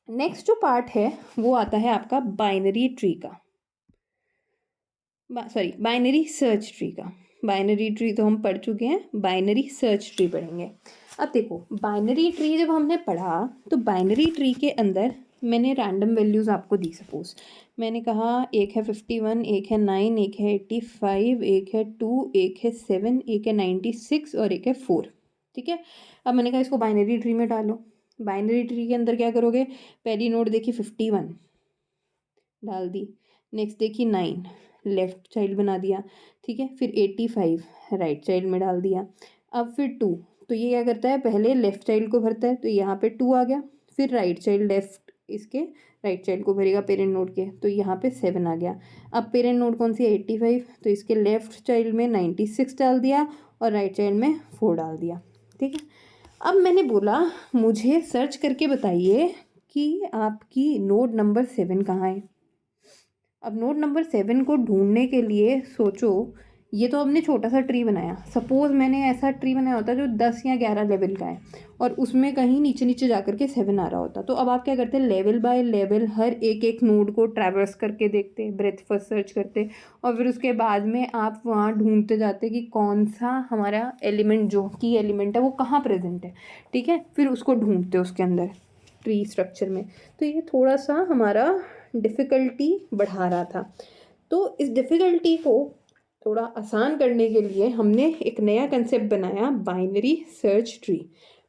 नेक्स्ट जो पार्ट है वो आता है आपका बाइनरी ट्री का, सॉरी बाइनरी सर्च ट्री का। बाइनरी ट्री तो हम पढ़ चुके हैं, बाइनरी सर्च ट्री पढ़ेंगे। अब देखो बाइनरी ट्री जब हमने पढ़ा तो बाइनरी ट्री के अंदर मैंने रैंडम वैल्यूज़ आपको दी। सपोज मैंने कहा एक है 51, एक है 9, एक है 85, एक है 2, एक है 7, एक है 96 और एक है 4, ठीक है। अब मैंने कहा इसको बाइनरी ट्री में डालो। बाइनरी ट्री के अंदर क्या करोगे, पहली नोट देखी 51 डाल दी, नेक्स्ट देखी 9 लेफ्ट चाइल्ड बना दिया, ठीक है। फिर 85 राइट चाइल्ड में डाल दिया। अब फिर 2, तो ये क्या करता है पहले लेफ्ट चाइल्ड को भरता है, तो यहाँ पे 2 आ गया। फिर राइट चाइल्ड लेफ्ट इसके राइट चाइल्ड को भरेगा पेरेंट नोड के, तो यहाँ पे 7 आ गया। अब पेरेंट नोड कौन सी है 85, तो इसके लेफ्ट चाइल्ड में 96 डाल दिया और राइट चाइल्ड में 4 डाल दिया, ठीक है। अब मैंने बोला मुझे सर्च करके बताइए कि आपकी नोड नंबर 7 कहाँ है। अब नोड नंबर 7 को ढूंढने के लिए सोचो, ये तो हमने छोटा सा ट्री बनाया। सपोज़ मैंने ऐसा ट्री बनाया होता जो 10 या 11 लेवल का है और उसमें कहीं नीचे नीचे जा कर के 7 आ रहा होता, तो अब आप क्या करते, लेवल बाय लेवल हर एक एक नोड को ट्रैवर्स करके देखते, ब्रेथ फर्स्ट सर्च करते और फिर उसके बाद में आप वहाँ ढूंढते जाते कि कौन सा हमारा एलिमेंट जो की एलिमेंट है वो कहाँ प्रेजेंट है, ठीक है। फिर उसको ढूंढते उसके अंदर ट्री स्ट्रक्चर में। तो ये थोड़ा सा हमारा डिफ़िकल्टी बढ़ा रहा था। तो इस डिफ़िकल्टी को थोड़ा आसान करने के लिए हमने एक नया कंसेप्ट बनाया, binary search tree.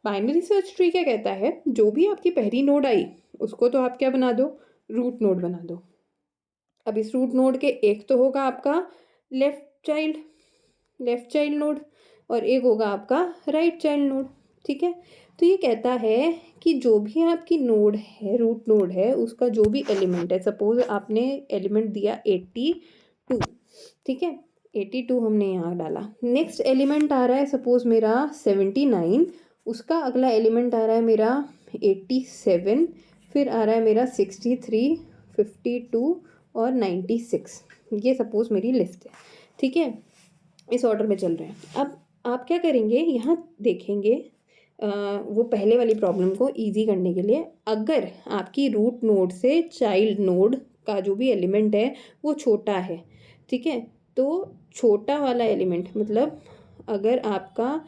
Binary search tree क्या कहता है, जो भी आपकी पहली नोड आई उसको तो आप क्या बना दो, रूट नोड बना दो। अब इस रूट नोड के एक तो होगा आपका लेफ्ट चाइल्ड नोड और एक होगा आपका राइट चाइल्ड नोड, ठीक है। तो ये कहता है कि जो भी आपकी नोड है, रूट नोड है, उसका जो भी एलिमेंट है, सपोज आपने एलिमेंट दिया 82, ठीक है। 82 हमने यहाँ डाला। नेक्स्ट एलिमेंट आ रहा है सपोज मेरा 79, उसका अगला एलिमेंट आ रहा है मेरा 87, फिर आ रहा है मेरा 63, 52 और 96। ये सपोज मेरी लिस्ट है, ठीक है। इस ऑर्डर में चल रहे हैं। अब आप क्या करेंगे, यहाँ देखेंगे वो पहले वाली प्रॉब्लम को इजी करने के लिए, अगर आपकी रूट नोड से चाइल्ड नोड का जो भी एलिमेंट है वो छोटा है, ठीक है। तो छोटा वाला एलिमेंट मतलब अगर आपका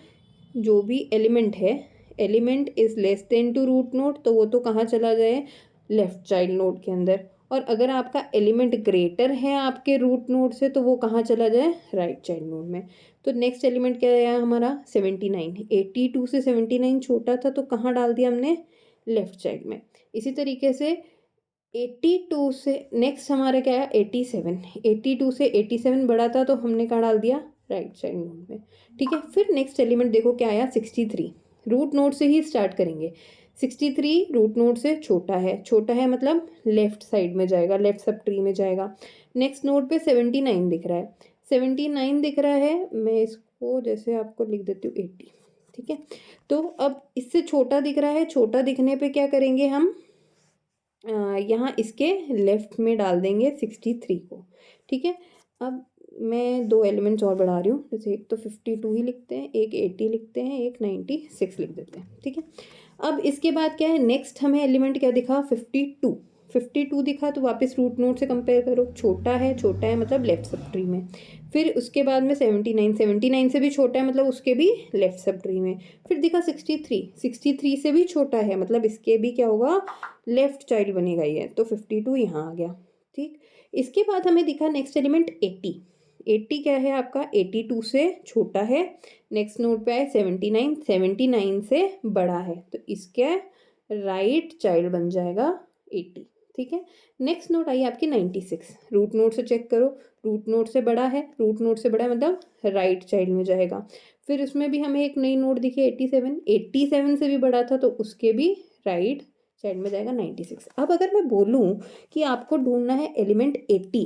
जो भी एलिमेंट है, element is less than to root node, तो वो तो कहाँ चला जाए, लेफ्ट चाइल्ड नोड के अंदर। और अगर आपका एलिमेंट ग्रेटर है आपके रूट नोड से, तो वो कहाँ चला जाए, राइट चाइल्ड नोड में। तो नेक्स्ट एलिमेंट क्या है हमारा 79, 82 से 79 छोटा था तो कहाँ डाल दिया हमने, लेफ्ट चाइल्ड में। इसी तरीके से 82 से नेक्स्ट हमारा क्या है 87, 82 से 87 बड़ा था तो हमने कहाँ डाल दिया, राइट चाइल्ड नोड में, ठीक है। फिर नेक्स्ट एलिमेंट देखो क्या आया 63, रूट नोड से ही स्टार्ट करेंगे। 63 रूट नोड से छोटा है, छोटा है मतलब लेफ्ट साइड में जाएगा, लेफ्ट सब ट्री में जाएगा। नेक्स्ट नोड पे 79 दिख रहा है, 79 दिख रहा है, मैं इसको जैसे आपको लिख देती हूँ 80, ठीक है। तो अब इससे छोटा दिख रहा है, छोटा दिखने पे क्या करेंगे हम, यहाँ इसके लेफ्ट में डाल देंगे 63 को, ठीक है। अब मैं दो एलिमेंट्स और बढ़ा रही हूँ, जैसे एक तो 52 ही लिखते हैं, एक 80 लिखते हैं, एक 96 लिख देते हैं, ठीक है। अब इसके बाद क्या है, नेक्स्ट हमें एलिमेंट क्या दिखा 52, 52 दिखा तो वापस रूट नोड से कंपेयर करो, छोटा है मतलब लेफ्ट सब ट्री में। फिर उसके बाद में 79 से भी छोटा है मतलब उसके भी लेफ्ट सब ट्री में। फिर दिखा 63 से भी छोटा है मतलब इसके भी क्या होगा, लेफ्ट चाइल्ड बनेगा ये, तो 52 यहाँ आ गया। ठीक, इसके बाद हमें दिखा नेक्स्ट एलिमेंट 80 क्या है आपका, 82 से छोटा है। नेक्स्ट नोड पे आए 79 से बड़ा है, तो इसका राइट चाइल्ड बन जाएगा 80। ठीक है, नेक्स्ट नोड आई आपकी 96, रूट नोड से चेक करो, रूट नोड से बड़ा है, मतलब राइट चाइल्ड में जाएगा। फिर उसमें भी हमें एक नई नोड दिखी 87 से भी बड़ा था तो उसके भी राइट चाइल्ड में जाएगा 96। अब अगर मैं बोलूँ कि आपको ढूंढना है एलिमेंट 80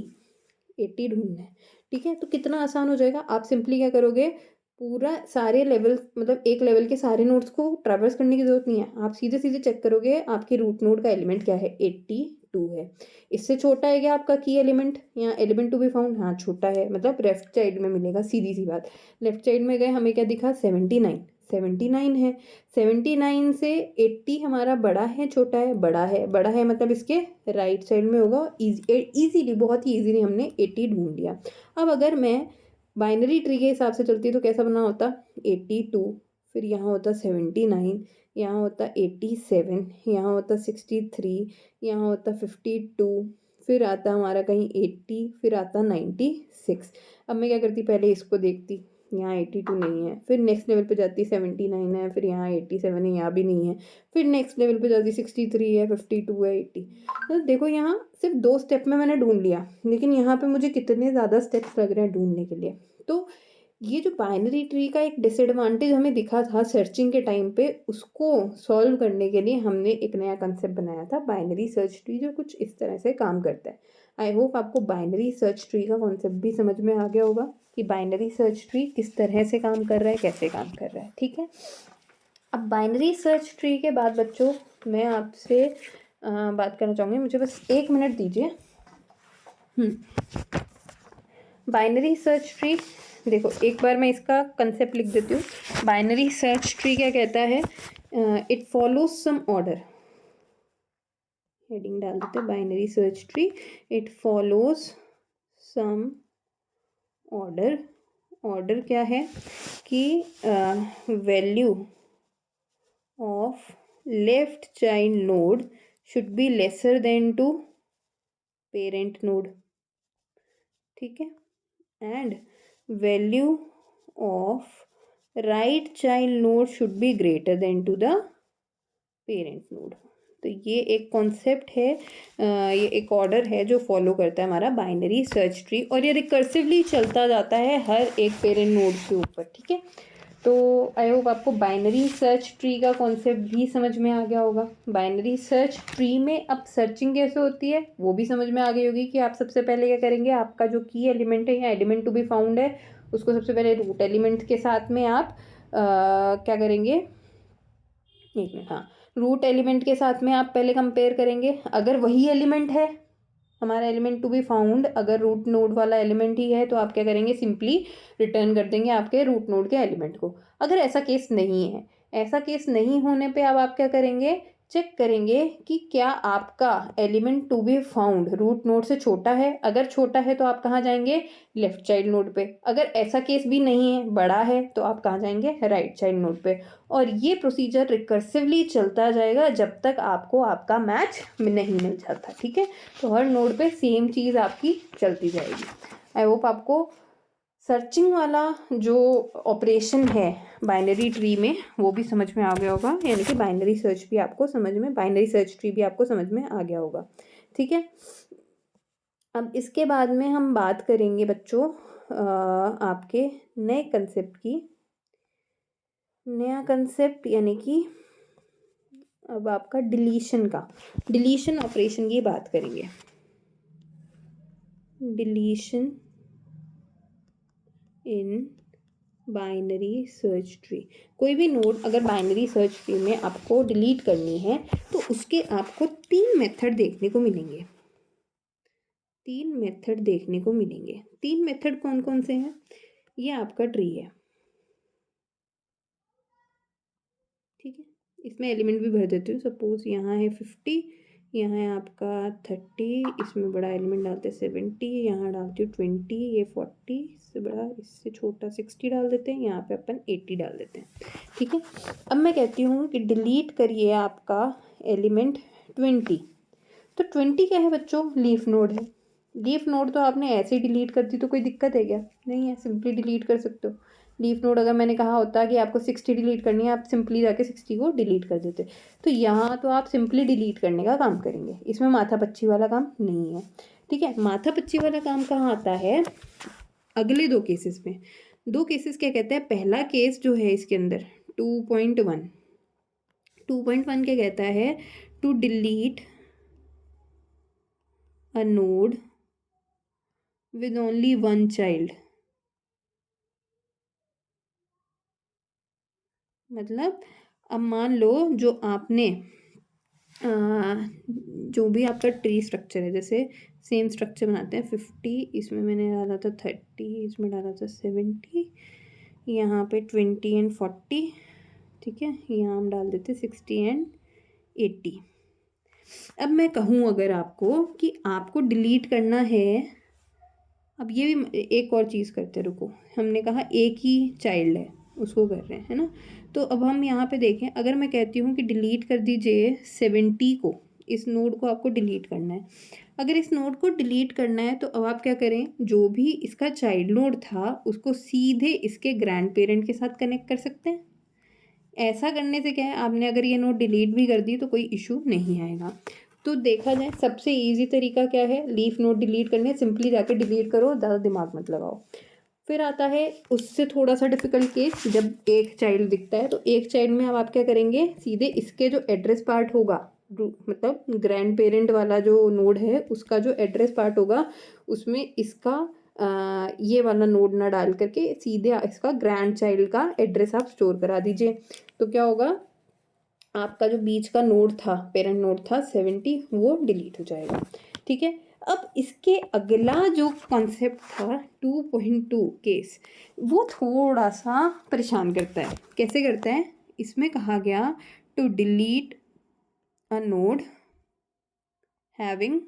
ढूंढना है, ठीक है, तो कितना आसान हो जाएगा। आप सिंपली क्या करोगे, पूरा सारे लेवल मतलब एक लेवल के सारे नोड्स को ट्रैवर्स करने की जरूरत नहीं है, आप सीधे सीधे चेक करोगे आपके रूट नोड का एलिमेंट क्या है, 82 है। इससे छोटा है क्या आपका की एलिमेंट, यहाँ एलिमेंट टू बी फाउंड, हाँ छोटा है मतलब लेफ्ट चाइल्ड में मिलेगा, सीधी सी बात। लेफ्ट चाइल्ड में गए, हमें क्या दिखा 79 है। 79 से 80 हमारा बड़ा है छोटा है, बड़ा है मतलब इसके राइट साइड में होगा। इजीली, बहुत ही इजीली हमने 80 ढूंढ लिया। अब अगर मैं बाइनरी ट्री के हिसाब से चलती तो कैसा बना होता, 82, फिर यहाँ होता 79, यहाँ होता 87, यहाँ होता 63, यहाँ होता 52, फिर आता हमारा कहीं 80, फिर आता 96। अब मैं क्या करती, पहले इसको देखती, यहाँ 82 नहीं है, फिर नेक्स्ट लेवल पे जाती 79 है, फिर यहाँ 87 है, यहाँ भी नहीं है, फिर नेक्स्ट लेवल पे जाती 63 है, 52 है, 80। तो देखो यहाँ सिर्फ 2 स्टेप में मैंने ढूंढ लिया, लेकिन यहाँ पे मुझे कितने ज़्यादा स्टेप्स लग रहे हैं ढूंढने के लिए। तो ये जो बाइनरी ट्री का एक डिसएडवांटेज हमें दिखा था सर्चिंग के टाइम पे, उसको सॉल्व करने के लिए हमने एक नया कंसेप्ट बनाया था बाइनरी सर्च ट्री, जो कुछ इस तरह से काम करता है। आई होप आपको बाइनरी सर्च ट्री का कॉन्सेप्ट भी समझ में आ गया होगा कि बाइनरी सर्च ट्री किस तरह से काम कर रहा है, कैसे काम कर रहा है। ठीक है, अब बाइनरी सर्च ट्री के बाद बच्चों मैं आपसे बात करना चाहूँगी, मुझे बस 1 मिनट दीजिए। बाइनरी सर्च ट्री, देखो एक बार मैं इसका कंसेप्ट लिख देती हूँ। बाइनरी सर्च ट्री क्या कहता है, it follows some order, heading डाल देते हैं binary search tree, it follows some order. Order क्या है कि value of left child node should be lesser than to parent node, ठीक है, and value of right child node should be greater than to the parent node. तो ये एक concept है, ये एक ऑर्डर है जो फॉलो करता है हमारा बाइनरी सर्च ट्री, और ये रिकर्सिवली चलता जाता है हर एक पेरेंट नोड के ऊपर। ठीक है, तो आई होप आपको बाइनरी सर्च ट्री का कॉन्सेप्ट भी समझ में आ गया होगा। बाइनरी सर्च ट्री में अब सर्चिंग कैसे होती है वो भी समझ में आ गई होगी कि आप सबसे पहले क्या करेंगे, आपका जो की एलिमेंट है या एलिमेंट टू बी फाउंड है उसको सबसे पहले रूट एलिमेंट के साथ में आप क्या करेंगे, एक मिनट, हाँ, रूट एलिमेंट के साथ में आप पहले कंपेयर करेंगे। अगर वही एलिमेंट है हमारा एलिमेंट टू बी फाउंड, अगर रूट नोड वाला एलिमेंट ही है तो आप क्या करेंगे, सिंपली रिटर्न कर देंगे आपके रूट नोड के एलिमेंट को। अगर ऐसा केस नहीं है, ऐसा केस नहीं होने पे अब आप क्या करेंगे, चेक करेंगे कि क्या आपका element to be found root node से छोटा है। अगर छोटा है तो आप कहाँ जाएंगे, लेफ्ट चाइल्ड नोड पे। अगर ऐसा केस भी नहीं है, बड़ा है, तो आप कहाँ जाएंगे, राइट चाइल्ड नोड पे। और ये प्रोसीजर रिकर्सिवली चलता जाएगा जब तक आपको आपका मैच नहीं मिल जाता। ठीक है, तो हर नोड पे सेम चीज़ आपकी चलती जाएगी। आई होप आपको सर्चिंग वाला जो ऑपरेशन है बाइनरी ट्री में वो भी समझ में आ गया होगा, यानी कि बाइनरी सर्च भी आपको समझ में, बाइनरी सर्च ट्री भी आपको समझ में आ गया होगा। ठीक है, अब इसके बाद में हम बात करेंगे बच्चों आपके नए कंसेप्ट की। नया कंसेप्ट यानी कि अब आपका डिलीशन ऑपरेशन की बात करेंगे। Deletion in binary search tree, कोई भी नोड अगर बाइनरी सर्च ट्री में आपको डिलीट करनी है तो उसके आपको 3 मेथड देखने को मिलेंगे। 3 मेथड कौन कौन से हैं, ये आपका ट्री है, ठीक है, इसमें एलिमेंट भी भर देती हूँ। सपोज यहाँ है 50, यहाँ है आपका 30, इसमें बड़ा एलिमेंट डालते हैं 70, यहाँ डालती हूँ 20, ये 40, इससे बड़ा इससे छोटा 60 डाल देते हैं, यहाँ पे अपन 80 डाल देते हैं। ठीक है, अब मैं कहती हूँ कि डिलीट करिए आपका एलिमेंट 20। तो 20 क्या है बच्चों? लीफ नोड है। लीफ नोड तो आपने ऐसे ही डिलीट कर दी तो कोई दिक्कत है क्या? नहीं है, सिंपली डिलीट कर सकते हो। लीफ नोड अगर मैंने कहा होता कि आपको 60 डिलीट करनी है, आप सिंपली जाके 60 को डिलीट कर देते। तो यहाँ तो आप सिंपली डिलीट करने का काम करेंगे, इसमें माथा पच्ची वाला काम नहीं है। ठीक है, माथा पच्ची वाला काम कहाँ आता है? अगले दो केसेस में। दो केसेस क्या कहते हैं? पहला केस जो है इसके अंदर 2.1 क्या कहता है? To delete a node with only one child। मतलब अब मान लो जो आपने जो भी आपका ट्री स्ट्रक्चर है, जैसे सेम स्ट्रक्चर बनाते हैं 50, इसमें मैंने डाला था 30, इसमें डाला था 70, यहाँ पे 20 एंड 40। ठीक है, यहाँ हम डाल देते 60 एंड 80। अब मैं कहूँ अगर आपको कि आपको डिलीट करना है, अब ये भी एक और चीज़ करते, रुको, हमने कहा एक ही चाइल्ड है उसको कर रहे हैं, है ना? तो अब हम यहाँ पे देखें, अगर मैं कहती हूँ कि डिलीट कर दीजिए 70 को, इस नोड को आपको डिलीट करना है। अगर इस नोड को डिलीट करना है तो अब आप क्या करें? जो भी इसका चाइल्ड नोड था उसको सीधे इसके ग्रैंड पेरेंट के साथ कनेक्ट कर सकते हैं। ऐसा करने से क्या है, आपने अगर ये नोड डिलीट भी कर दी तो कोई इशू नहीं आएगा। तो देखा जाए सबसे इजी तरीका क्या है लीफ नोड डिलीट करने? सिंपली जाके डिलीट करो, ज़्यादा दिमाग मत लगाओ। फिर आता है उससे थोड़ा सा डिफिकल्ट केस, जब एक चाइल्ड दिखता है तो एक चाइल्ड में अब आप क्या करेंगे? सीधे इसके जो एड्रेस पार्ट होगा, मतलब ग्रैंड पेरेंट वाला जो नोड है उसका जो एड्रेस पार्ट होगा उसमें इसका ये वाला नोड ना डाल करके सीधे इसका ग्रैंड चाइल्ड का एड्रेस आप स्टोर करा दीजिए। तो क्या होगा? आपका जो बीच का नोड था, पेरेंट नोड था 70, वो डिलीट हो जाएगा। ठीक है, अब इसके अगला जो कॉन्सेप्ट था 2.2 केस, वो थोड़ा सा परेशान करता है। कैसे करता है? इसमें कहा गया to delete a node having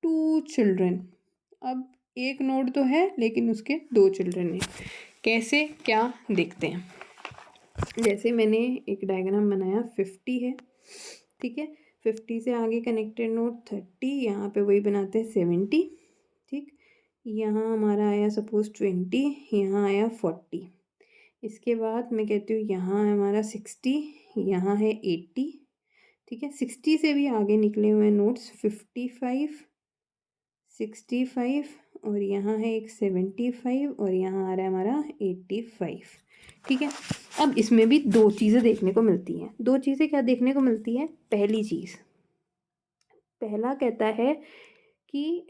2 children. अब एक नोड तो है लेकिन उसके 2 चिल्ड्रन हैं। कैसे, क्या, देखते हैं। जैसे मैंने एक डायग्राम बनाया 50 है, ठीक है, 50 से आगे कनेक्टेड नोड 30, यहाँ पे वही बनाते हैं 70। ठीक, यहाँ हमारा आया सपोज 20, यहाँ आया 40। इसके बाद मैं कहती हूँ यहाँ है हमारा 60, यहाँ है 80। ठीक है, 60 से भी आगे निकले हुए नोड्स 55, 65, और यहाँ है एक 75, और यहाँ आ रहा है हमारा 85। ठीक है, अब इसमें भी दो चीज़ें देखने को मिलती हैं। दो चीज़ें क्या देखने को मिलती हैं? पहली चीज़, पहला कहता है कि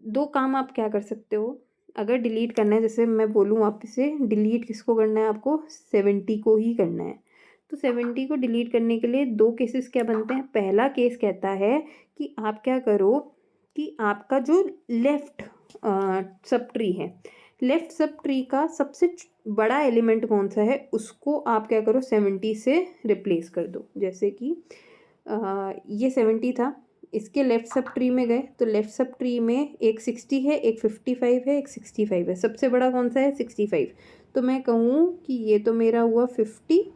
दो काम आप क्या कर सकते हो अगर डिलीट करना है। जैसे मैं बोलूँ वापस से, डिलीट किसको करना है? आपको 70 को ही करना है। तो 70 को डिलीट करने के लिए दो केसेस क्या बनते हैं? पहला केस कहता है कि आप क्या करो कि आपका जो लेफ़्ट सब ट्री है, लेफ़्ट सब ट्री का सबसे बड़ा एलिमेंट कौन सा है उसको आप क्या करो 70 से रिप्लेस कर दो। जैसे कि ये 70 था, इसके लेफ़्ट सब ट्री में गए तो लेफ़्ट सब ट्री में एक 60 है, एक 55 है, एक 65 है। सबसे बड़ा कौन सा है? 65। तो मैं कहूँ कि ये तो मेरा हुआ 50,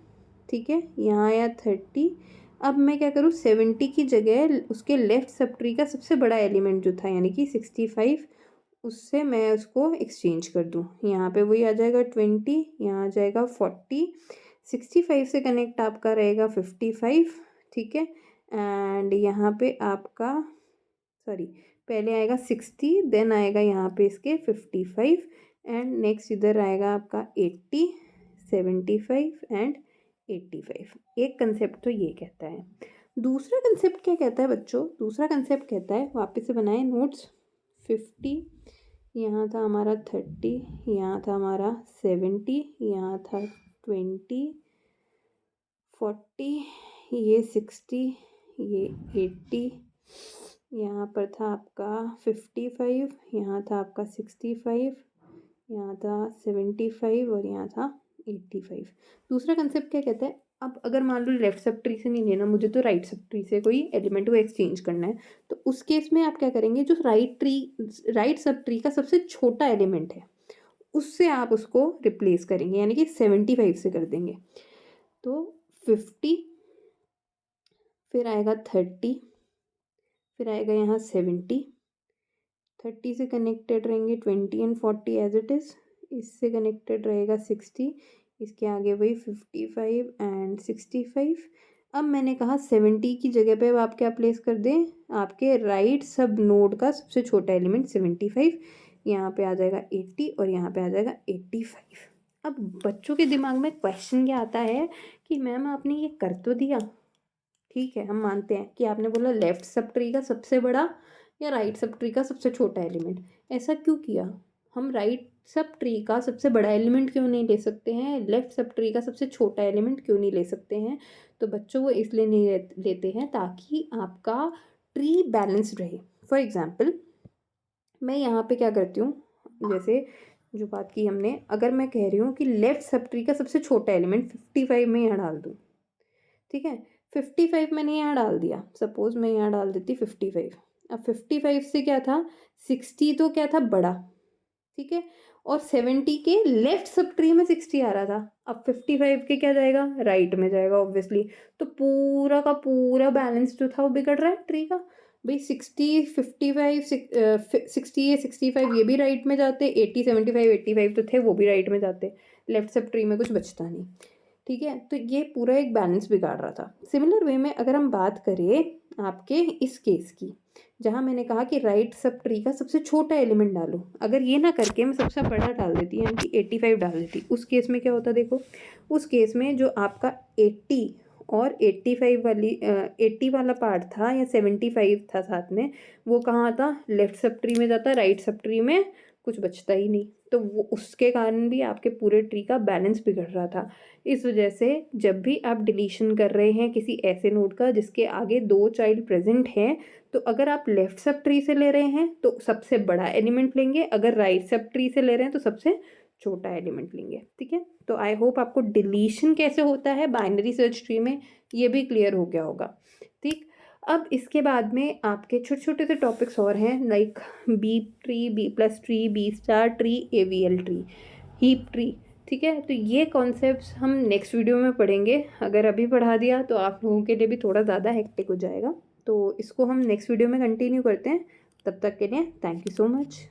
ठीक है, यहाँ आया 30। अब मैं क्या करूँ? 70 की जगह उसके लेफ़्ट सब ट्री का सबसे बड़ा एलिमेंट जो था यानी कि 65, उससे मैं उसको एक्सचेंज कर दूँ। यहाँ पे वही आ जाएगा 20, यहाँ आ जाएगा 40, 65 से कनेक्ट आपका रहेगा 55। ठीक है, एंड यहाँ पे आपका सॉरी पहले आएगा 60, देन आएगा यहाँ पे इसके 55, एंड नेक्स्ट इधर आएगा आपका 80, 75 एंड 85। एक कंसेप्ट तो ये कहता है। दूसरा कंसेप्ट क्या कहता है बच्चों? दूसरा कंसेप्ट कहता है, वापस से बनाए नोट्स, 50, यहाँ था हमारा 30, यहाँ था हमारा 70, यहाँ था 20, 40, ये 60, ये 80, यहाँ पर था आपका 55, यहाँ था आपका 65, यहाँ था 75, और यहाँ था 85। दूसरा कंसेप्ट क्या कहता है? अब अगर मान लो लेफ्ट सब ट्री से नहीं लेना मुझे, तो राइट सब ट्री से कोई एलिमेंट को एक्सचेंज करना है, तो उस केस में आप क्या करेंगे, जो राइट सब ट्री का सबसे छोटा एलिमेंट है उससे आप उसको रिप्लेस करेंगे, यानी कि 75 से कर देंगे। तो 50, फिर आएगा 30, फिर आएगा यहाँ 70, 30 से कनेक्टेड रहेंगे 20 एंड 40 एज इट इज़, इससे कनेक्टेड रहेगा 60, इसके आगे वही 55 एंड 65। अब मैंने कहा 70 की जगह पे अब आप क्या प्लेस कर दें, आपके राइट सब नोड का सबसे छोटा एलिमेंट 75, यहाँ पे आ जाएगा 80 और यहाँ पे आ जाएगा 85। अब बच्चों के दिमाग में क्वेश्चन क्या आता है कि मैम आपने ये कर तो दिया, ठीक है हम मानते हैं कि आपने बोला लेफ्ट सब ट्री का सबसे बड़ा या राइट सब ट्री का सबसे छोटा एलिमेंट, ऐसा क्यों किया? हम राइट सब ट्री का सबसे बड़ा एलिमेंट क्यों नहीं ले सकते हैं, लेफ्ट सब ट्री का सबसे छोटा एलिमेंट क्यों नहीं ले सकते हैं? तो बच्चों वो इसलिए नहीं लेते हैं ताकि आपका ट्री बैलेंस्ड रहे। फॉर एग्जाम्पल मैं यहाँ पे क्या करती हूँ, जैसे जो बात की हमने, अगर मैं कह रही हूँ कि लेफ्ट सब ट्री का सबसे छोटा एलिमेंट 55 में यहाँ डाल दूँ, ठीक है 55 मैंने यहाँ डाल दिया, सपोज मैं यहाँ डाल देती 55। अब 55 से क्या था, 60 तो क्या था बड़ा, ठीक है, और 70 के लेफ्ट सब ट्री में 60 आ रहा था, अब 55 के क्या जाएगा, राइट में जाएगा ऑब्वियसली। तो पूरा का पूरा बैलेंस जो था वो बिगड़ रहा है ट्री का। भाई 60 55 60 65 ये भी राइट में जाते, 80 75 85 तो थे वो भी राइट में जाते, लेफ्ट सब ट्री में कुछ बचता नहीं, ठीक है। तो ये पूरा एक बैलेंस बिगाड़ रहा था। सिमिलर वे में अगर हम बात करें आपके इस केस की, जहाँ मैंने कहा कि राइट सब ट्री का सबसे छोटा एलिमेंट डालो, अगर ये ना करके मैं सबसे बड़ा डाल देती यानी कि 85 डाल देती, उस केस में क्या होता देखो, उस केस में जो आपका 80 और 85 वाली 80 वाला पार्ट था या 75 था साथ में, वो कहाँ था, लेफ्ट सब ट्री में जाता, राइट सब ट्री में कुछ बचता ही नहीं। तो वो उसके कारण भी आपके पूरे ट्री का बैलेंस बिगड़ रहा था। इस वजह से जब भी आप डिलीशन कर रहे हैं किसी ऐसे नोड का जिसके आगे 2 चाइल्ड प्रेजेंट हैं, तो अगर आप लेफ्ट सब ट्री से ले रहे हैं तो सबसे बड़ा एलिमेंट लेंगे, अगर राइट सब ट्री से ले रहे हैं तो सबसे छोटा एलिमेंट लेंगे, ठीक है। तो आई होप आपको डिलीशन कैसे होता है बाइनरी सर्च ट्री में ये भी क्लियर हो गया होगा, ठीक। अब इसके बाद में आपके छोटे छोटे से टॉपिक्स और हैं, like B tree, B plus tree, B star tree, AVL tree, heap tree, ठीक है। तो ये कॉन्सेप्ट्स हम नेक्स्ट वीडियो में पढ़ेंगे, अगर अभी पढ़ा दिया तो आप लोगों के लिए भी थोड़ा ज़्यादा हेक्टिक हो जाएगा, तो इसको हम नेक्स्ट वीडियो में कंटिन्यू करते हैं। तब तक के लिए थैंक यू सो मच।